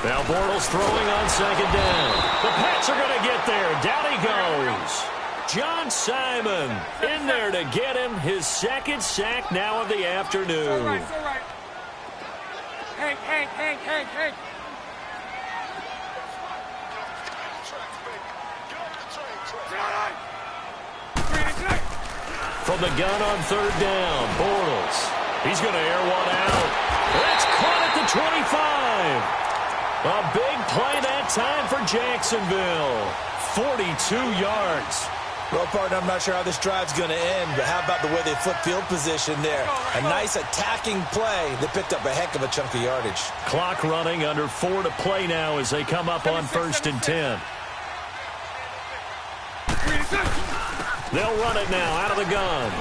Now Bortles throwing on second down. The Pats are going to get there. Down he goes. John Simon in there to get him his second sack now of the afternoon. All right. Hank. From the gun on third down, Bortles. He's going to air one out. It's caught at the 25. A big play that time for Jacksonville. 42 yards. Well, partner, I'm not sure how this drive's going to end, but how about the way they flip field position there? A nice attacking play that picked up a heck of a chunk of yardage. Clock running, under 4 to play now as they come up on 1st and 10. They'll run it now out of the gun.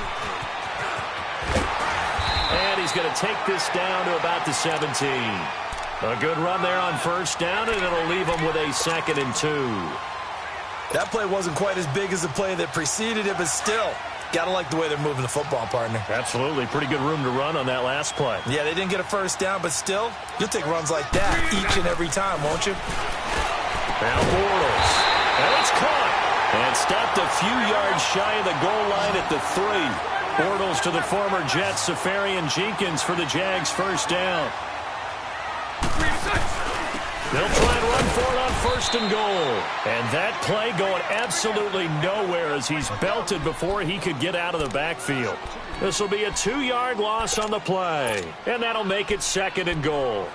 And he's going to take this down to about the 17. A good run there on first down, and it'll leave them with a 2nd and 2. That play wasn't quite as big as the play that preceded it, but still, got to like the way they're moving the football, partner. Absolutely. Pretty good room to run on that last play. Yeah, they didn't get a first down, but still, you'll take runs like that each and every time, won't you? Now Bortles. And it's caught. And stopped a few yards shy of the goal line at the 3. Bortles to the former Jets, Safarian-Jenkins for the Jags first down. They'll try and run for it on 1st and goal. And that play going absolutely nowhere as he's belted before he could get out of the backfield. This will be a 2-yard loss on the play. And that'll make it 2nd and goal.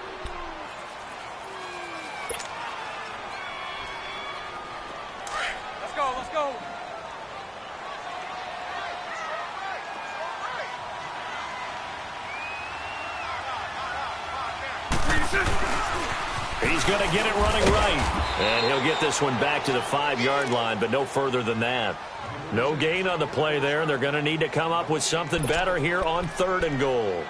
Let's go. He's going to get it running right. And he'll get this one back to the 5-yard line, but no further than that. No gain on the play there. They're going to need to come up with something better here on 3rd and goal.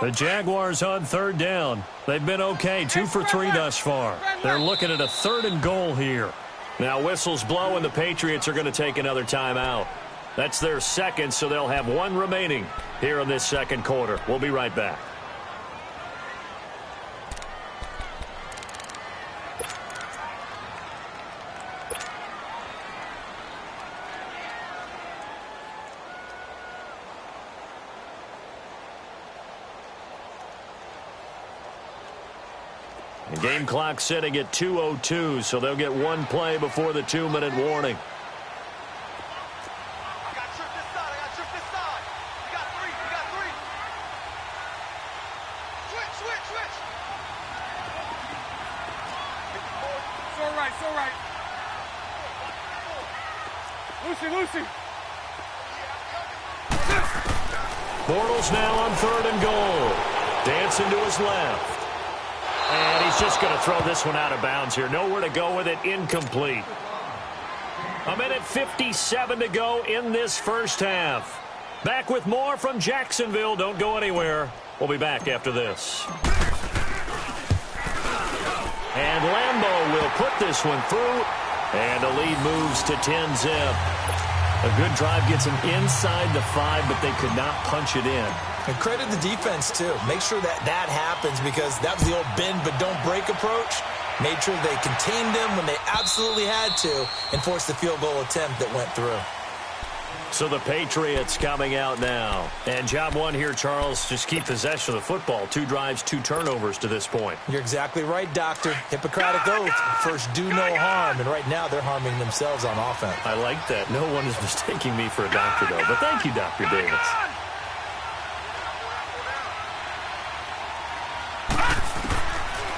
The Jaguars on 3rd down. They've been okay, 2 for 3 thus far. They're looking at a 3rd and goal here. Now whistles blow and the Patriots are going to take another timeout. That's their 2nd, so they'll have 1 remaining here in this 2nd quarter. We'll be right back. The game clock sitting at 2:02, so they'll get 1 play before the 2-minute warning. I got tripped this side. We got 3. Switch. It's all right. Lucy. Bortles now on 3rd and goal. Dancing to his left. And he's just going to throw this one out of bounds here. Nowhere to go with it. Incomplete. 1:57 to go in this first half. Back with more from Jacksonville. Don't go anywhere. We'll be back after this. And Lambeau will put this one through. And the lead moves to 10-zip. A good drive gets him inside the 5, but they could not punch it in. And credit the defense, too. Make sure that happens because that was the old bend but don't break approach. Made sure they contained them when they absolutely had to and forced the field goal attempt that went through. So the Patriots coming out now. And job 1 here, Charles, just keep possession of the football. 2 drives, 2 turnovers to this point. You're exactly right, Doctor. Hippocratic oath. First, do no harm. And right now, they're harming themselves on offense. I like that. No one is mistaking me for a doctor, though. But thank you, Dr. Davis.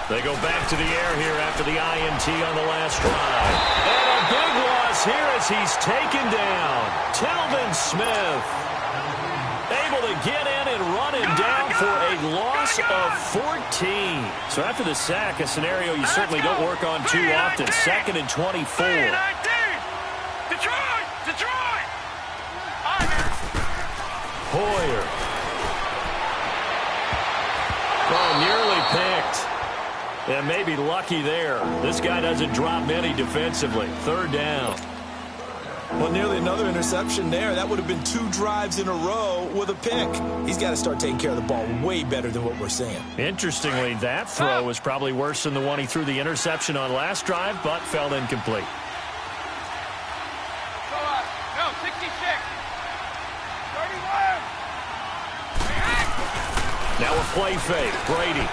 They go back to the air here after the INT on the last drive. And a big loss here as he's taken down. Telvin Smith able to get in and run him down for a loss of 14. So after the sack, a scenario you certainly don't work on too often. 2nd and 24. Detroit! Hoyer. Oh, nearly picked. And maybe lucky there. This guy doesn't drop many defensively. 3rd down. Well, nearly another interception there. That would have been 2 drives in a row with a pick. He's got to start taking care of the ball way better than what we're seeing. Interestingly, that throw was probably worse than the one he threw the interception on last drive, but fell incomplete. No, 66. 31. Now a play fake. Brady.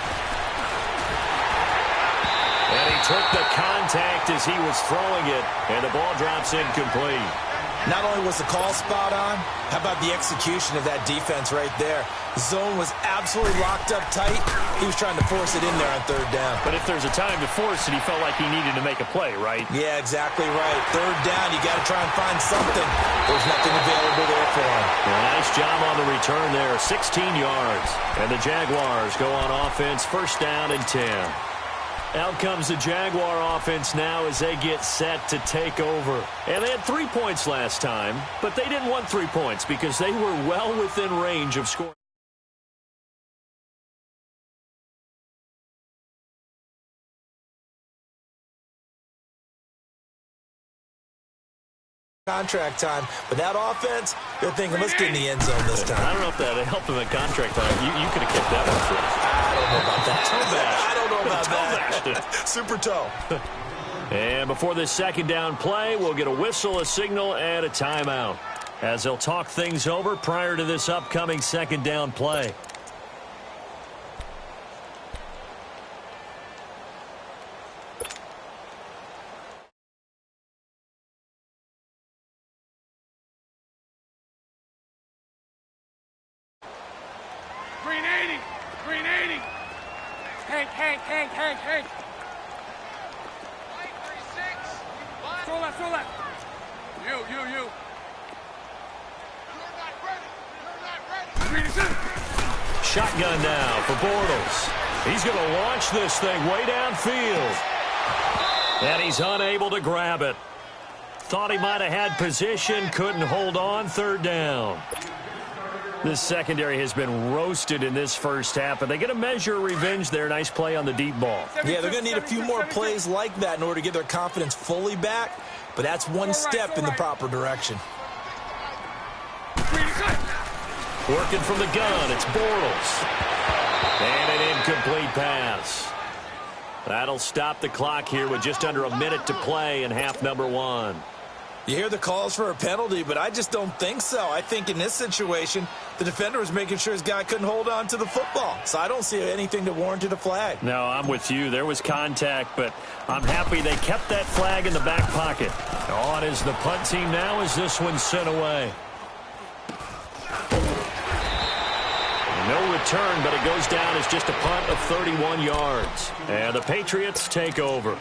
And he took the contact as he was throwing it, and the ball drops incomplete. Not only was the call spot on, how about the execution of that defense right there? The zone was absolutely locked up tight. He was trying to force it in there on 3rd down. But if there's a time to force it, he felt like he needed to make a play, right? Yeah, exactly right. 3rd down, you got to try and find something. There's nothing available there for him. Nice job on the return there, 16 yards. And the Jaguars go on offense, 1st down and 10. Out comes the Jaguar offense now as they get set to take over. And they had 3 points last time, but they didn't want 3 points because they were well within range of scoring. Contract time, but that offense, they're thinking, let's get in the end zone this time. I don't know if that helped them in contract time. You could have kept that one for us. I don't know about that. I don't know about that. Super toe. And before this 2nd down play, we'll get a whistle, a signal, and a timeout as they'll talk things over prior to this upcoming 2nd down play. Green 80. Hank. Throw left. You. You're not ready. Shotgun now for Bortles. He's going to launch this thing way downfield. And he's unable to grab it. Thought he might have had position, couldn't hold on. 3rd down. This secondary has been roasted in this first half, but they get a measure of revenge there. Nice play on the deep ball. Yeah, they're going to need a few more plays like that in order to get their confidence fully back, but that's one step in the proper direction. Working from the gun, it's Bortles. And an incomplete pass. That'll stop the clock here with just under a minute to play in half number 1. You hear the calls for a penalty, but I just don't think so. I think in this situation, the defender was making sure his guy couldn't hold on to the football. So I don't see anything that warranted a flag. No, I'm with you. There was contact, but I'm happy they kept that flag in the back pocket. On is the punt team now as this one's sent away. No return, but it goes down as just a punt of 31 yards. And the Patriots take over.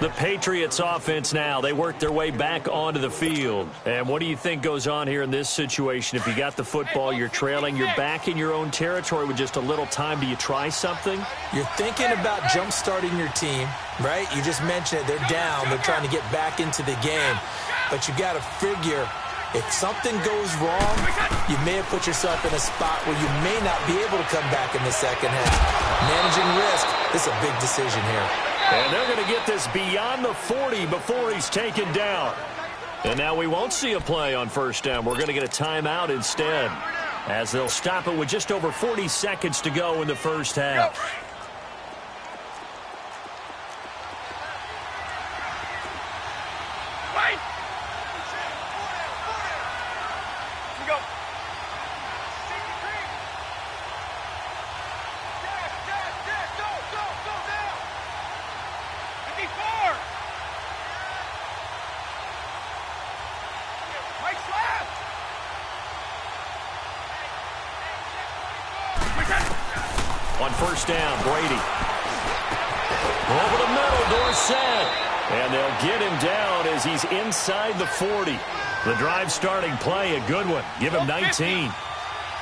The Patriots offense now, they work their way back onto the field. And what do you think goes on here in this situation? If you got the football, you're trailing, you're back in your own territory with just a little time. Do you try something? You're thinking about jump-starting your team, right? You just mentioned it. They're down. They're trying to get back into the game. But you got to figure, if something goes wrong, you may have put yourself in a spot where you may not be able to come back in the second half. Managing risk, this is a big decision here. And they're going to get this beyond the 40 before he's taken down. And now we won't see a play on 1st down. We're going to get a timeout instead, as they'll stop it with just over 40 seconds to go in the first half. Wait! Go. Go now! 54! Mike's left! On 1st down, Brady. set. And they'll get him down as he's inside the 40. The drive starting play, a good one. Give him 19.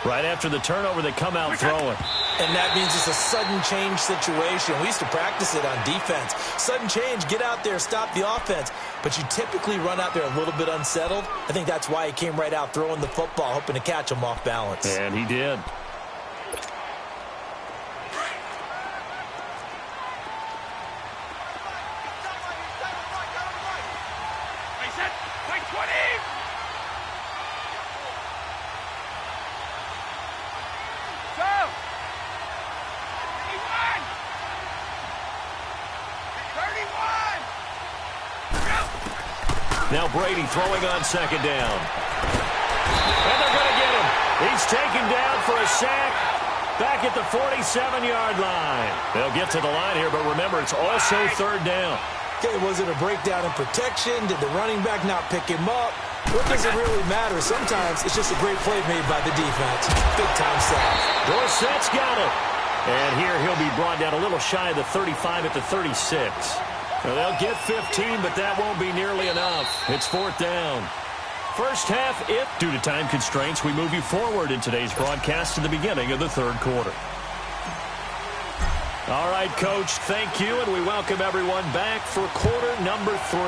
Right after the turnover, they come out throwing. And that means it's a sudden change situation. We used to practice it on defense. Sudden change, get out there, stop the offense. But you typically run out there a little bit unsettled. I think that's why he came right out throwing the football, hoping to catch him off balance. And he did. Now Brady throwing on second down. And they're going to get him. He's taken down for a sack back at the 47-yard line. They'll get to the line here, but remember, it's also third down. Okay, was it a breakdown in protection? Did the running back not pick him up? What does it really matter? Sometimes it's just a great play made by the defense. Big-time sack. Dorsett's got it. And here he'll be brought down a little shy of the 35 at the 36. Well, they'll get 15, but that won't be nearly enough. It's fourth down. First half, due to time constraints, we move you forward in today's broadcast to the beginning of the third quarter. All right, Coach, thank you, and we welcome everyone back for quarter number 3.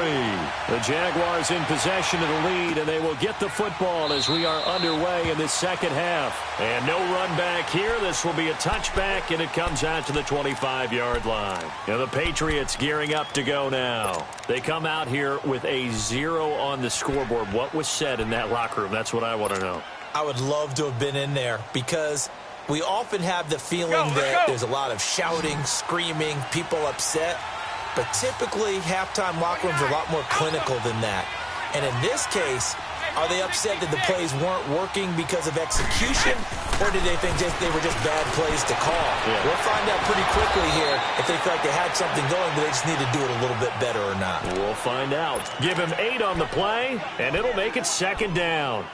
The Jaguars in possession of the lead, and they will get the football as we are underway in this second half. And no run back here. This will be a touchback, and it comes out to the 25-yard line. Now the Patriots gearing up to go now. They come out here with a 0 on the scoreboard. What was said in that locker room? That's what I want to know. I would love to have been in there because we often have the feeling that there's a lot of shouting, screaming, people upset. But typically, halftime locker rooms are a lot more clinical than that. And in this case, are they upset that the plays weren't working because of execution? Or did they think they were just bad plays to call? Yeah. We'll find out pretty quickly here if they feel like they had something going, but they just need to do it a little bit better or not. We'll find out. Give him 8 on the play, and it'll make it second down.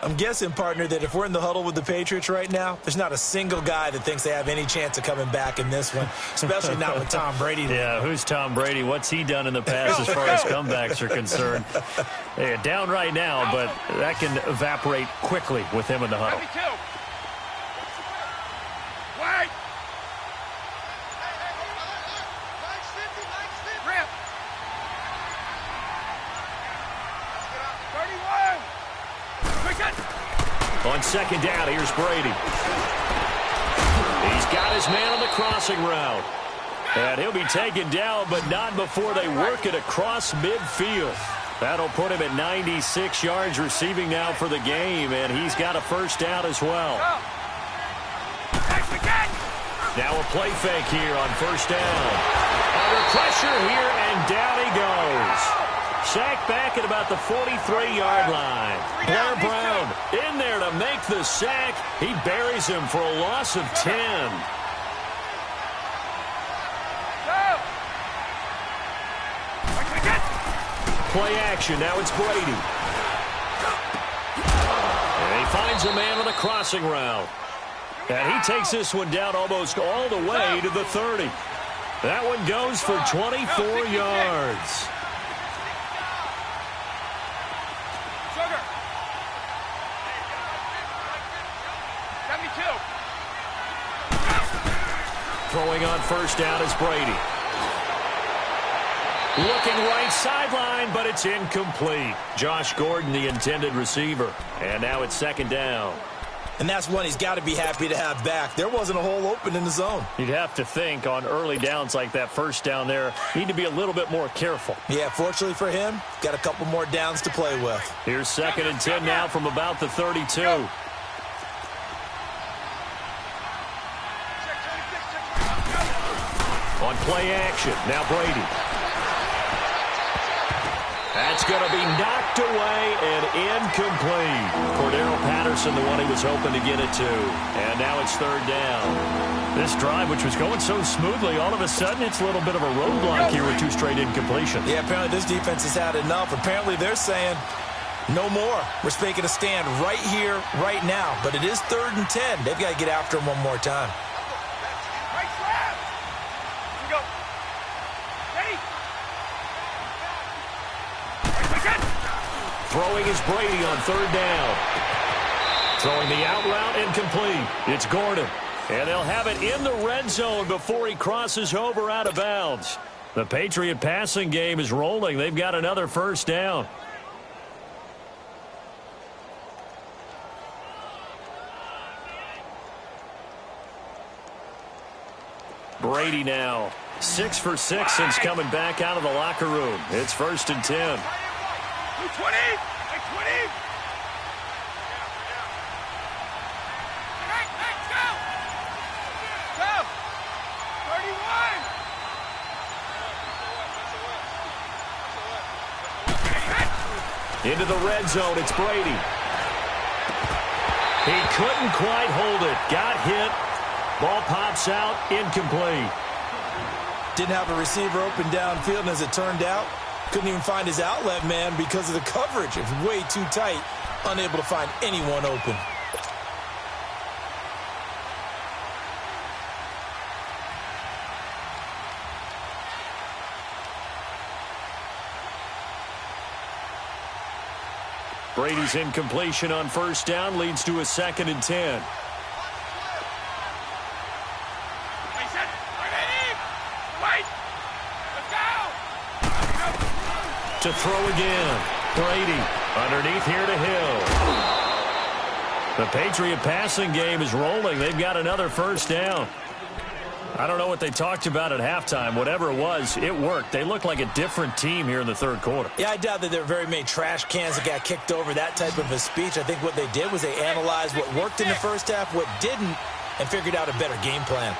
I'm guessing, partner, that if we're in the huddle with the Patriots right now, there's not a single guy that thinks they have any chance of coming back in this one, especially not with Tom Brady. Yeah, who's Tom Brady? What's he done in the past as far as comebacks are concerned? Yeah, down right now, but that can evaporate quickly with him in the huddle. Wait! On second down, here's Brady. He's got his man on the crossing route. And he'll be taken down, but not before they work it across midfield. That'll put him at 96 yards receiving now for the game, and he's got a first down as well. Now a play fake here on first down. Under pressure here, and down he goes. Sacked back at about the 43-yard line. Blair Brown in there to make the sack. He buries him for a loss of 10. Play action. Now it's Brady. And he finds a man on the crossing route. And he takes this one down almost all the way to the 30. That one goes for 24 yards. Throwing on first down is Brady. Looking right sideline, but it's incomplete. Josh Gordon, the intended receiver. And now it's second down. And that's one he's got to be happy to have back. There wasn't a hole open in the zone. You'd have to think on early downs like that first down there, need to be a little bit more careful. Yeah, fortunately for him, got a couple more downs to play with. Here's second and 10 now from about the 32. On play action, now Brady. That's going to be knocked away and incomplete. Cordero Patterson, the one he was hoping to get it to. And now it's third down. This drive, which was going so smoothly, all of a sudden it's a little bit of a roadblock here with 2 straight incompletions. Yeah, apparently this defense has had enough. Apparently they're saying no more. We're making a stand right here, right now. But it is third and 10. They've got to get after him one more time. Throwing is Brady on third down. Throwing the out route incomplete. It's Gordon. And they'll have it in the red zone before he crosses over out of bounds. The Patriot passing game is rolling. They've got another first down. Brady now 6 for 6 since coming back out of the locker room. It's 1st and 10. 20! 20! Go! 31! Into the red zone, it's Brady. He couldn't quite hold it. Got hit. Ball pops out, incomplete. Didn't have a receiver open downfield, and as it turned out, couldn't even find his outlet man because of the coverage. It was way too tight, unable to find anyone open. Brady's incompletion on first down leads to a 2nd and 10. To throw again. Brady underneath here to Hill. The Patriot passing game is rolling. They've got another first down. I don't know what they talked about at halftime. Whatever it was, it worked. They look like a different team here in the third quarter. Yeah, I doubt that there were very many trash cans that got kicked over, that type of a speech. I think what they did was they analyzed what worked in the first half, what didn't, and figured out a better game plan.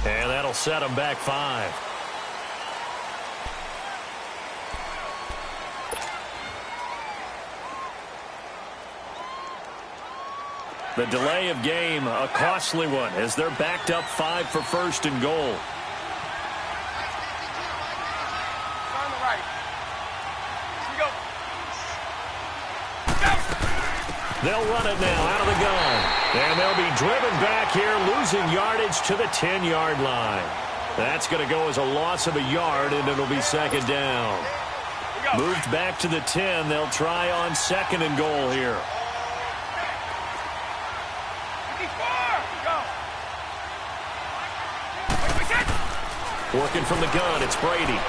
And that'll set them back 5. The delay of game, a costly one, as they're backed up 5 for 1st and goal. On the right. Here we go. They'll run it now out of the gun. And they'll be driven back here, losing yardage to the 10-yard line. That's going to go as a loss of a yard, and it'll be 2nd down. Moved back to the 10. They'll try on 2nd and goal here. Working from the gun, it's Brady.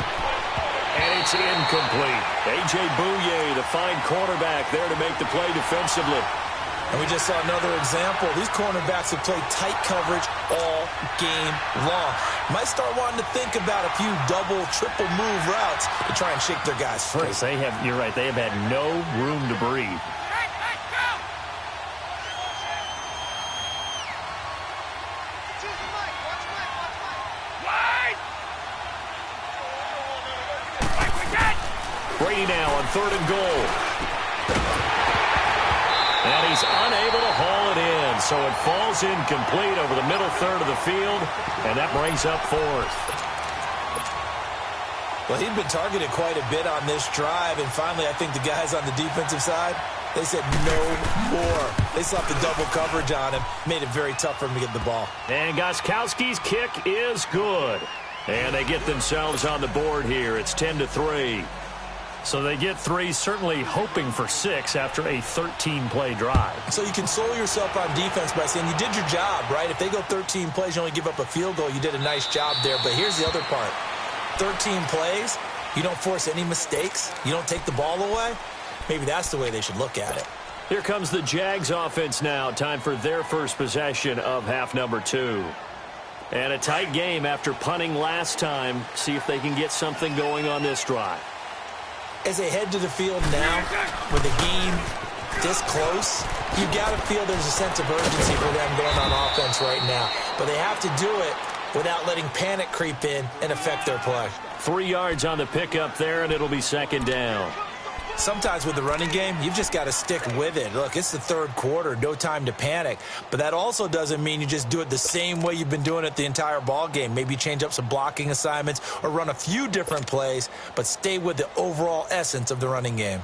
And it's incomplete. A.J. Bouye, the fine cornerback, there to make the play defensively. And we just saw another example. These cornerbacks have played tight coverage all game long. Might start wanting to think about a few double, triple move routes to try and shake their guys free. Yes, you're right, they have had no room to breathe. Brady now on 3rd and goal. And he's unable to haul it in, so it falls incomplete over the middle third of the field, and that brings up 4th. Well, he'd been targeted quite a bit on this drive, and finally I think the guys on the defensive side, they said no more. They slapped the double coverage on him, made it very tough for him to get the ball. And Gostkowski's kick is good. And they get themselves on the board here. It's 10-3. So they get 3, certainly hoping for 6 after a 13-play drive. So you console yourself on defense by saying you did your job, right? If they go 13 plays, you only give up a field goal, you did a nice job there. But here's the other part. 13 plays, you don't force any mistakes, you don't take the ball away. Maybe that's the way they should look at it. Here comes the Jags offense now. Time for their first possession of half number 2. And a tight game after punting last time. See if they can get something going on this drive. As they head to the field now, with the game this close, you got to feel there's a sense of urgency for them going on offense right now. But they have to do it without letting panic creep in and affect their play. 3 yards on the pickup there, and it'll be 2nd down. Sometimes with the running game, you've just got to stick with it. Look, it's the third quarter, no time to panic. But that also doesn't mean you just do it the same way you've been doing it the entire ball game. Maybe change up some blocking assignments or run a few different plays, but stay with the overall essence of the running game.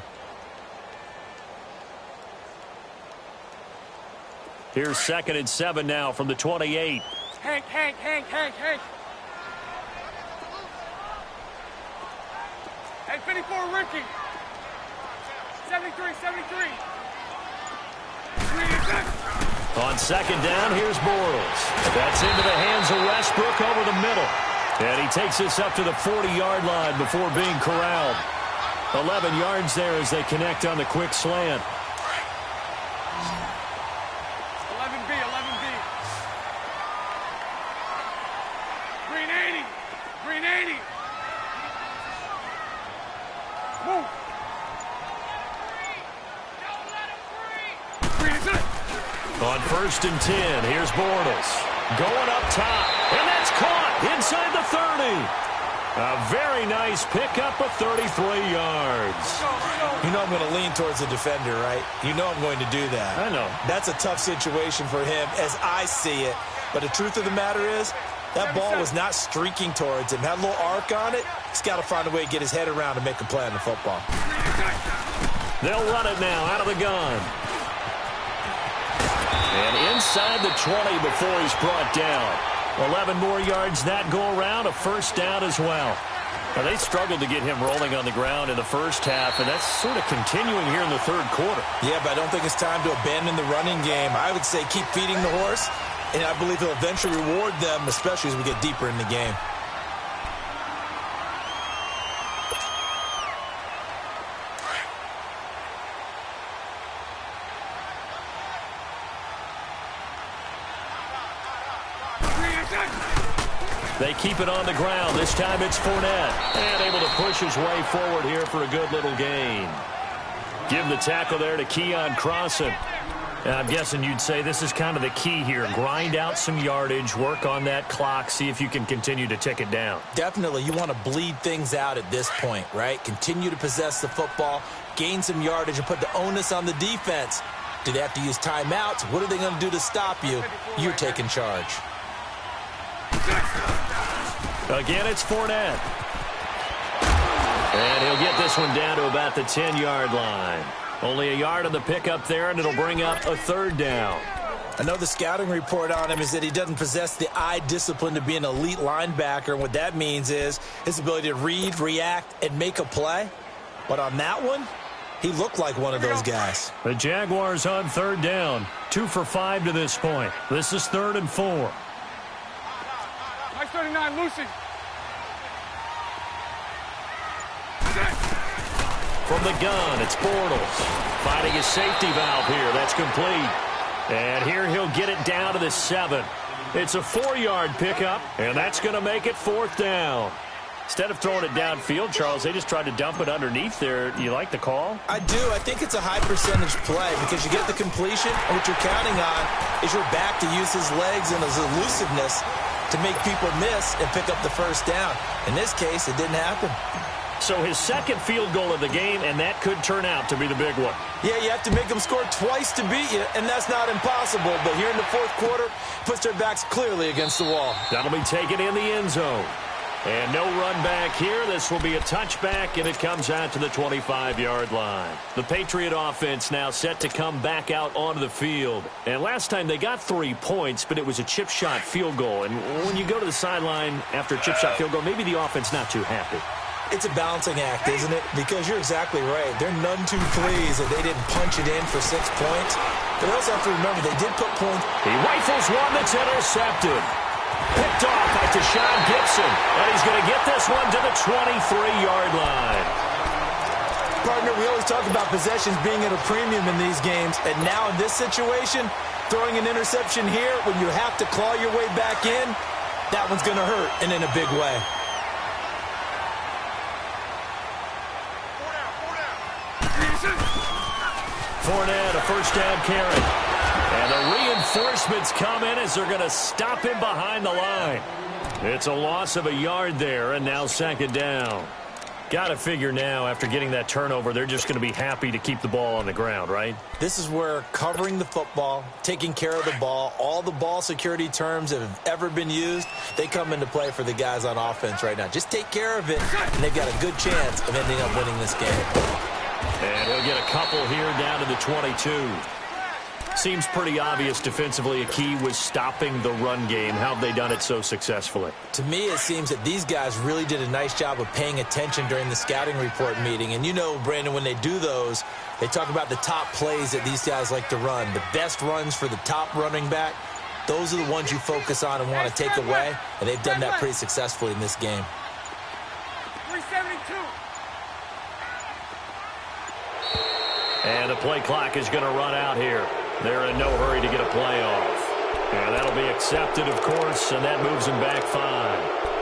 Here's 2nd and 7 now from the 28. Hank. Hey, 54, Ricky. 73. On 2nd down, here's Bortles. That's into the hands of Westbrook over the middle. And he takes this up to the 40-yard line before being corralled. 11 yards there as they connect on the quick slant. 11B. Green 80. Move. On 1st and 10, here's Bortles. Going up top, and that's caught inside the 30. A very nice pickup of 33 yards. You know I'm going to lean towards the defender, right? You know I'm going to do that. I know. That's a tough situation for him as I see it. But the truth of the matter is, that ball was not streaking towards him. Had a little arc on it. He's got to find a way to get his head around and make a play on the football. They'll run it now out of the gun. And inside the 20 before he's brought down. 11 more yards that go around, a first down as well. Now, they struggled to get him rolling on the ground in the first half, and that's sort of continuing here in the third quarter. Yeah, but I don't think it's time to abandon the running game. I would say keep feeding the horse, and I believe he'll eventually reward them, especially as we get deeper in the game. They keep it on the ground. This time it's Fournette. And able to push his way forward here for a good little gain. Give the tackle there to Keon Crossan. And I'm guessing you'd say this is kind of the key here. Grind out some yardage, work on that clock, see if you can continue to tick it down. Definitely. You want to bleed things out at this point, right? Continue to possess the football, gain some yardage, and put the onus on the defense. Do they have to use timeouts? What are they going to do to stop you? You're taking charge. Again, it's Fournette. And he'll get this one down to about the 10-yard line. Only a yard on the pickup there, and it'll bring up a third down. I know the scouting report on him is that he doesn't possess the eye discipline to be an elite linebacker. And what that means is his ability to read, react, and make a play. But on that one, he looked like one of those guys. The Jaguars on 3rd down. 2 for 5 to this point. This is 3rd and 4. 39, Lucy. From the gun, it's Bortles. Finding his safety valve here. That's complete. And here he'll get it down to the 7. It's a 4-yard pickup, and that's going to make it 4th down. Instead of throwing it downfield, Charles, they just tried to dump it underneath there. Do you like the call? I do. I think it's a high percentage play because you get the completion, and what you're counting on is your back to use his legs and his elusiveness to make people miss and pick up the first down. In this case, it didn't happen. So his second field goal of the game, and that could turn out to be the big one. Yeah, you have to make them score twice to beat you, and that's not impossible. But here in the fourth quarter, puts their backs clearly against the wall. That'll be taken in the end zone. And no run back here. This will be a touchback, and it comes out to the 25-yard line. The Patriot offense now set to come back out onto the field. And last time they got 3 points, but it was a chip shot field goal. And when you go to the sideline after a chip shot field goal, maybe the offense not too happy. It's a balancing act, isn't it? Because you're exactly right. They're none too pleased that they didn't punch it in for 6 points. But they also have to remember they did put points. He rifles one that's intercepted. Picked off by Tashawn Gibson. And he's going to get this one to the 23-yard line. Partner, we always talk about possessions being at a premium in these games. And now in this situation, throwing an interception here when you have to claw your way back in, that one's going to hurt, and in a big way. Fournette, a first down carry. And the reinforcements come in as they're going to stop him behind the line. It's a loss of a yard there, and now 2nd down. Got to figure now, after getting that turnover, they're just going to be happy to keep the ball on the ground, right? This is where covering the football, taking care of the ball, all the ball security terms that have ever been used, they come into play for the guys on offense right now. Just take care of it, and they've got a good chance of ending up winning this game. And he'll get a couple here down to the 22. Seems pretty obvious defensively a key was stopping the run game. How have they done it so successfully? To me, it seems that these guys really did a nice job of paying attention during the scouting report meeting. And you know, Brandon, when they do those, they talk about the top plays that these guys like to run. The best runs for the top running back, those are the ones you focus on and want to take away. And they've done that pretty successfully in this game. 372. And the play clock is going to run out here. They're in no hurry to get a play off. And that'll be accepted, of course, and that moves them back 5.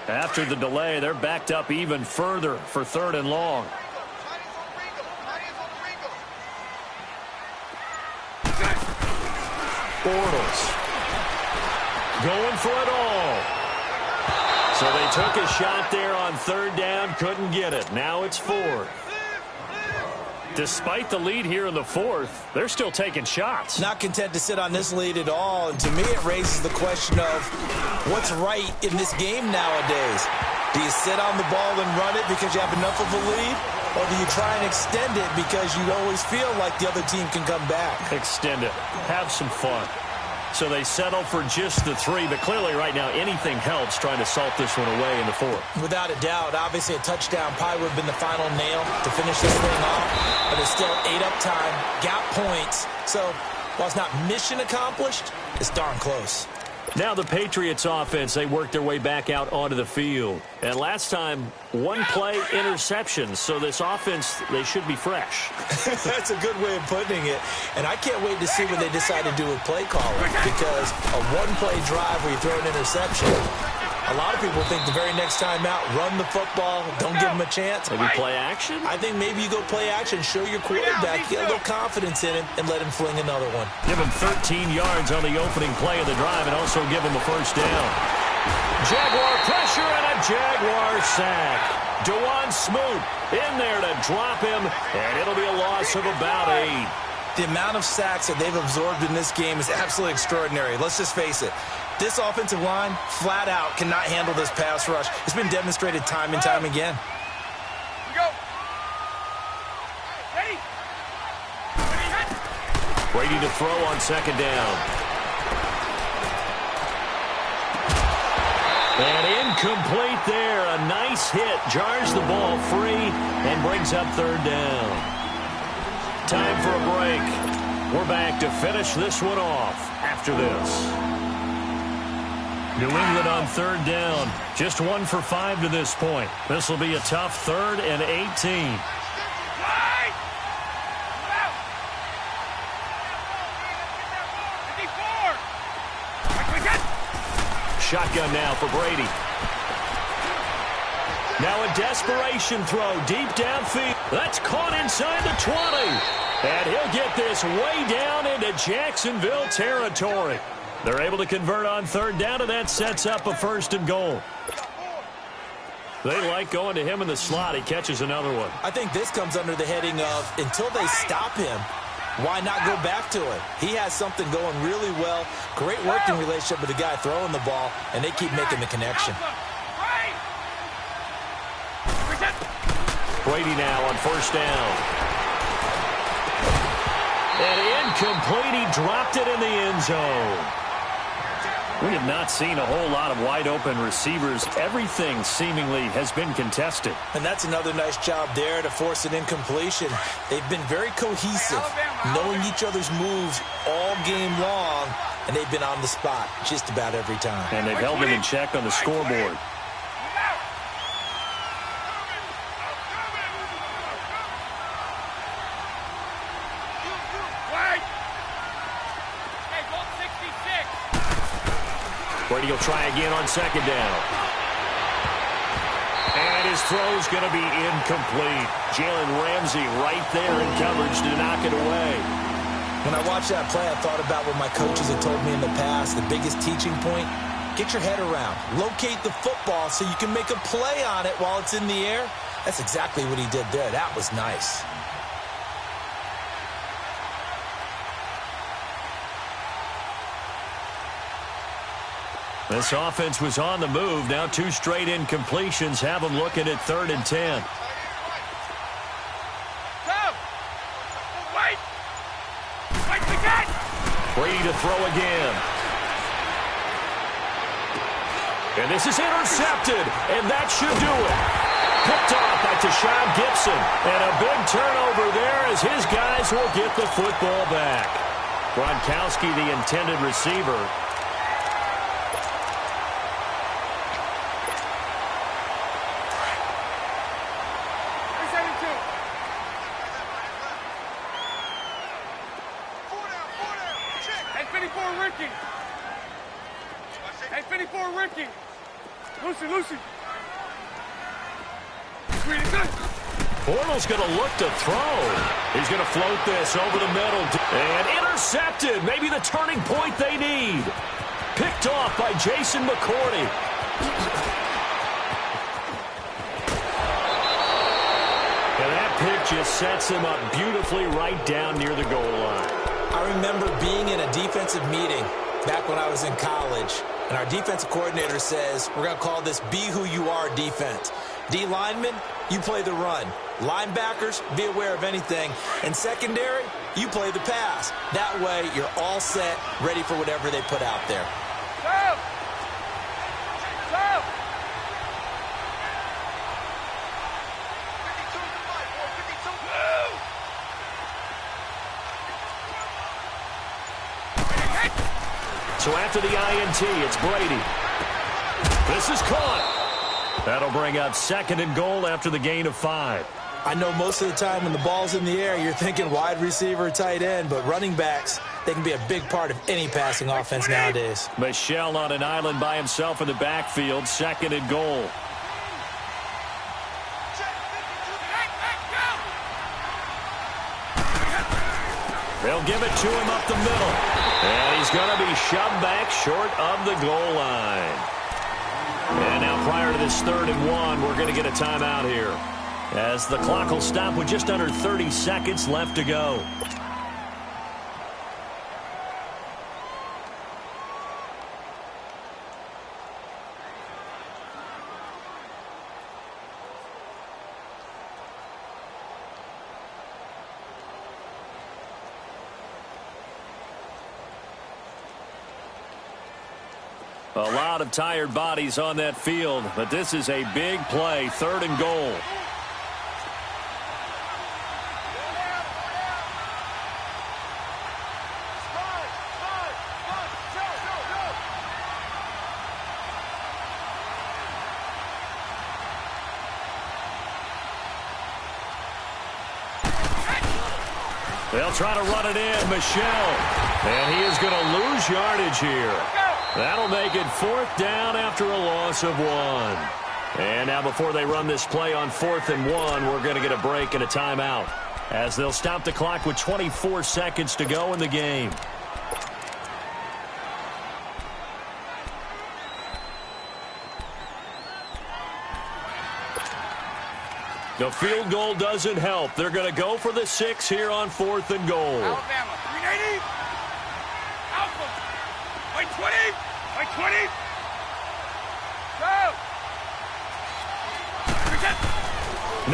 After the delay, they're backed up even further for 3rd and long. Bortles going for it all. So they took a shot there on 3rd down, couldn't get it. Now it's 4th. Despite the lead here in the 4th, they're still taking shots. Not content to sit on this lead at all. And to me, it raises the question of what's right in this game nowadays. Do you sit on the ball and run it because you have enough of a lead? Or do you try and extend it because you always feel like the other team can come back? Extend it. Have some fun. So they settle for just the 3, but clearly right now anything helps trying to salt this one away in the 4th. Without a doubt, obviously a touchdown probably would have been the final nail to finish this thing off, but it's still 8 up time, got points. So while it's not mission accomplished, it's darn close. Now the Patriots offense, they work their way back out onto the field. And last time, 1 play interception. So this offense, they should be fresh. That's a good way of putting it. And I can't wait to see what they decide to do with play calling. Because a 1-play drive where you throw an interception, a lot of people think the very next time out, run the football, don't give them a chance. Maybe play action? I think maybe you go play action, show your quarterback, get a little confidence in him, and let him fling another one. Give him 13 yards on the opening play of the drive and also give him a 1st down. Jaguar pressure and a Jaguar sack. DeJuan Smoot in there to drop him, and it'll be a loss of about 8. The amount of sacks that they've absorbed in this game is absolutely extraordinary. Let's just face it. This offensive line, flat out, cannot handle this pass rush. It's been demonstrated time and time again. Go. Ready? Brady to throw on 2nd down. And incomplete there. A nice hit. Jars the ball free and brings up 3rd down. Time for a break. We're back to finish this one off after this. New England on 3rd down. Just 1 for 5 to this point. This will be a tough 3rd and 18. Shotgun now for Brady. Now a desperation throw deep downfield. That's caught inside the 20. And he'll get this way down into Jacksonville territory. They're able to convert on 3rd down, and that sets up a 1st and goal. They like going to him in the slot. He catches another one. I think this comes under the heading of until they stop him, why not go back to it? He has something going really well. Great working relationship with the guy throwing the ball, and they keep making the connection. Brady now on 1st down. And incomplete. He dropped it in the end zone. We have not seen a whole lot of wide-open receivers. Everything seemingly has been contested. And that's another nice job there to force an incompletion. They've been very cohesive, knowing each other's moves all game long, and they've been on the spot just about every time. And they've held them in check on the scoreboard. Brady will try again on second down. And his throw's going to be incomplete. Jalen Ramsey right there in coverage to knock it away. When I watched that play, I thought about what my coaches had told me in the past. The biggest teaching point, get your head around. Locate the football so you can make a play on it while it's in the air. That's exactly what he did there. That was nice. This offense was on the move. Now 2 straight incompletions have them looking at 3rd and 10. Brady to throw again. And this is intercepted, and that should do it. Picked off by Tashawn Gibson. And a big turnover there as his guys will get the football back. Gronkowski, the intended receiver. Bortles going to look to throw. He's going to float this over the middle. And intercepted. Maybe the turning point they need. Picked off by Jason McCourty. And that pick just sets him up beautifully right down near the goal line. I remember being in a defensive meeting back when I was in college, and our defensive coordinator says, we're going to call this Be Who You Are defense. D linemen, you play the run. Linebackers, be aware of anything. And secondary, you play the pass. That way, you're all set, ready for whatever they put out there. Go! Go! 52. So after the INT, it's Brady. This is caught. That'll bring up 2nd and goal after the gain of 5. I know most of the time when the ball's in the air, you're thinking wide receiver, tight end, but running backs, they can be a big part of any passing offense nowadays. Michel on an island by himself in the backfield, 2nd and goal. They'll give it to him up the middle. And he's going to be shoved back short of the goal line. And now prior to this 3rd and 1, we're going to get a timeout here, as the clock will stop with just under 30 seconds left to go. A lot of tired bodies on that field, but this is a big play, 3rd and goal. They'll try to run it in, Michel. And he is going to lose yardage here. That'll make it 4th down after a loss of 1. And now before they run this play on 4th and 1, we're going to get a break and a timeout, as they'll stop the clock with 24 seconds to go in the game. The field goal doesn't help. They're going to go for the 6 here on 4th and goal. Alabama, 380. Alpha. By 20. By 20. Go.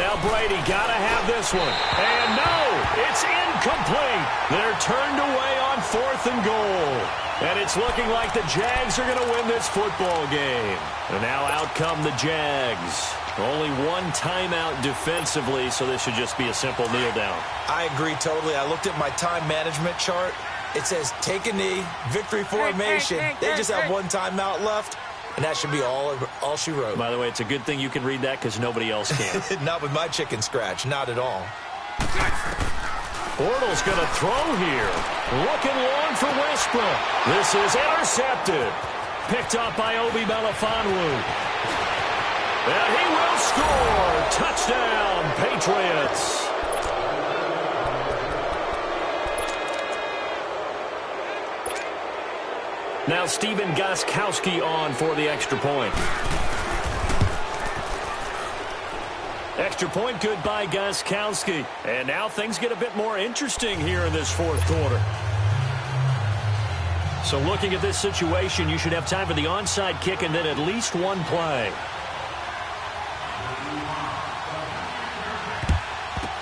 Now Brady got to have this one. And no, it's incomplete. They're turned away on 4th and goal. And it's looking like the Jags are going to win this football game. And now out come the Jags. Only 1 timeout defensively, so this should just be a simple kneel down. I agree totally. I looked at my time management chart. It says take a knee, victory formation. They just have 1 timeout left, and that should be all she wrote. By the way, it's a good thing you can read that because nobody else can. Not with my chicken scratch. Not at all. Bortles going to throw here. Looking long for Westbrook. This is intercepted. Picked up by Obi Melifonwu. And he will score. Touchdown, Patriots. Now Steven Gostkowski on for the extra point. Extra point good by Gostkowski. And now things get a bit more interesting here in this fourth quarter. So looking at this situation, you should have time for the onside kick and then at least one play.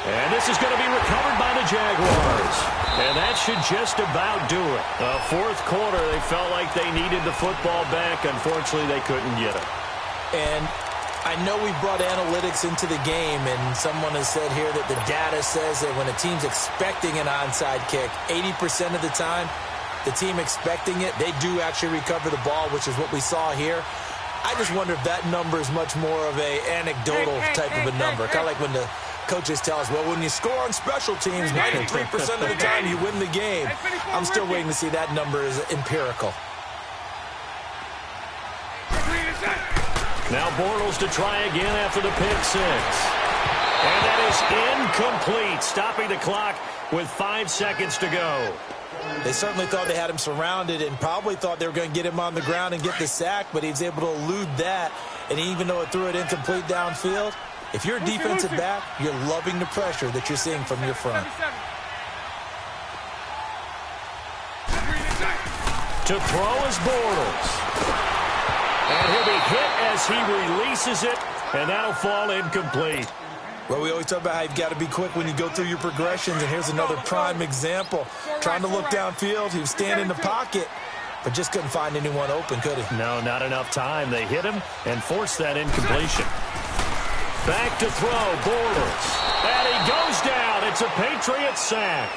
And this is going to be recovered by the Jaguars. And that should just about do it. The fourth quarter, they felt like they needed the football back. Unfortunately, they couldn't get it. And I know we brought analytics into the game, and someone has said here that the data says that when a team's expecting an onside kick, 80% of the time, the team expecting it, they do actually recover the ball, which is what we saw here. I just wonder if that number is much more of a anecdotal type of a number. Kind of like when the coaches tell us, well, when you score on special teams, 93% of the time you win the game. I'm still waiting to see that number is empirical. Now Bortles to try again after the pick six. And that is incomplete, stopping the clock with 5 seconds to go. They certainly thought they had him surrounded and probably thought they were going to get him on the ground and get the sack, but he was able to elude that. And even though it threw it incomplete downfield, if you're a defensive back, you're loving the pressure that you're seeing from your front. To throw is Bortles. And he'll be hit as he releases it, and that'll fall incomplete. Well, we always talk about how you've got to be quick when you go through your progressions, and here's another prime example. Trying to look downfield, he was standing in the pocket, but just couldn't find anyone open, could he? No, not enough time. They hit him and forced that incompletion. Back to throw, Bortles. And he goes down. It's a Patriot sack.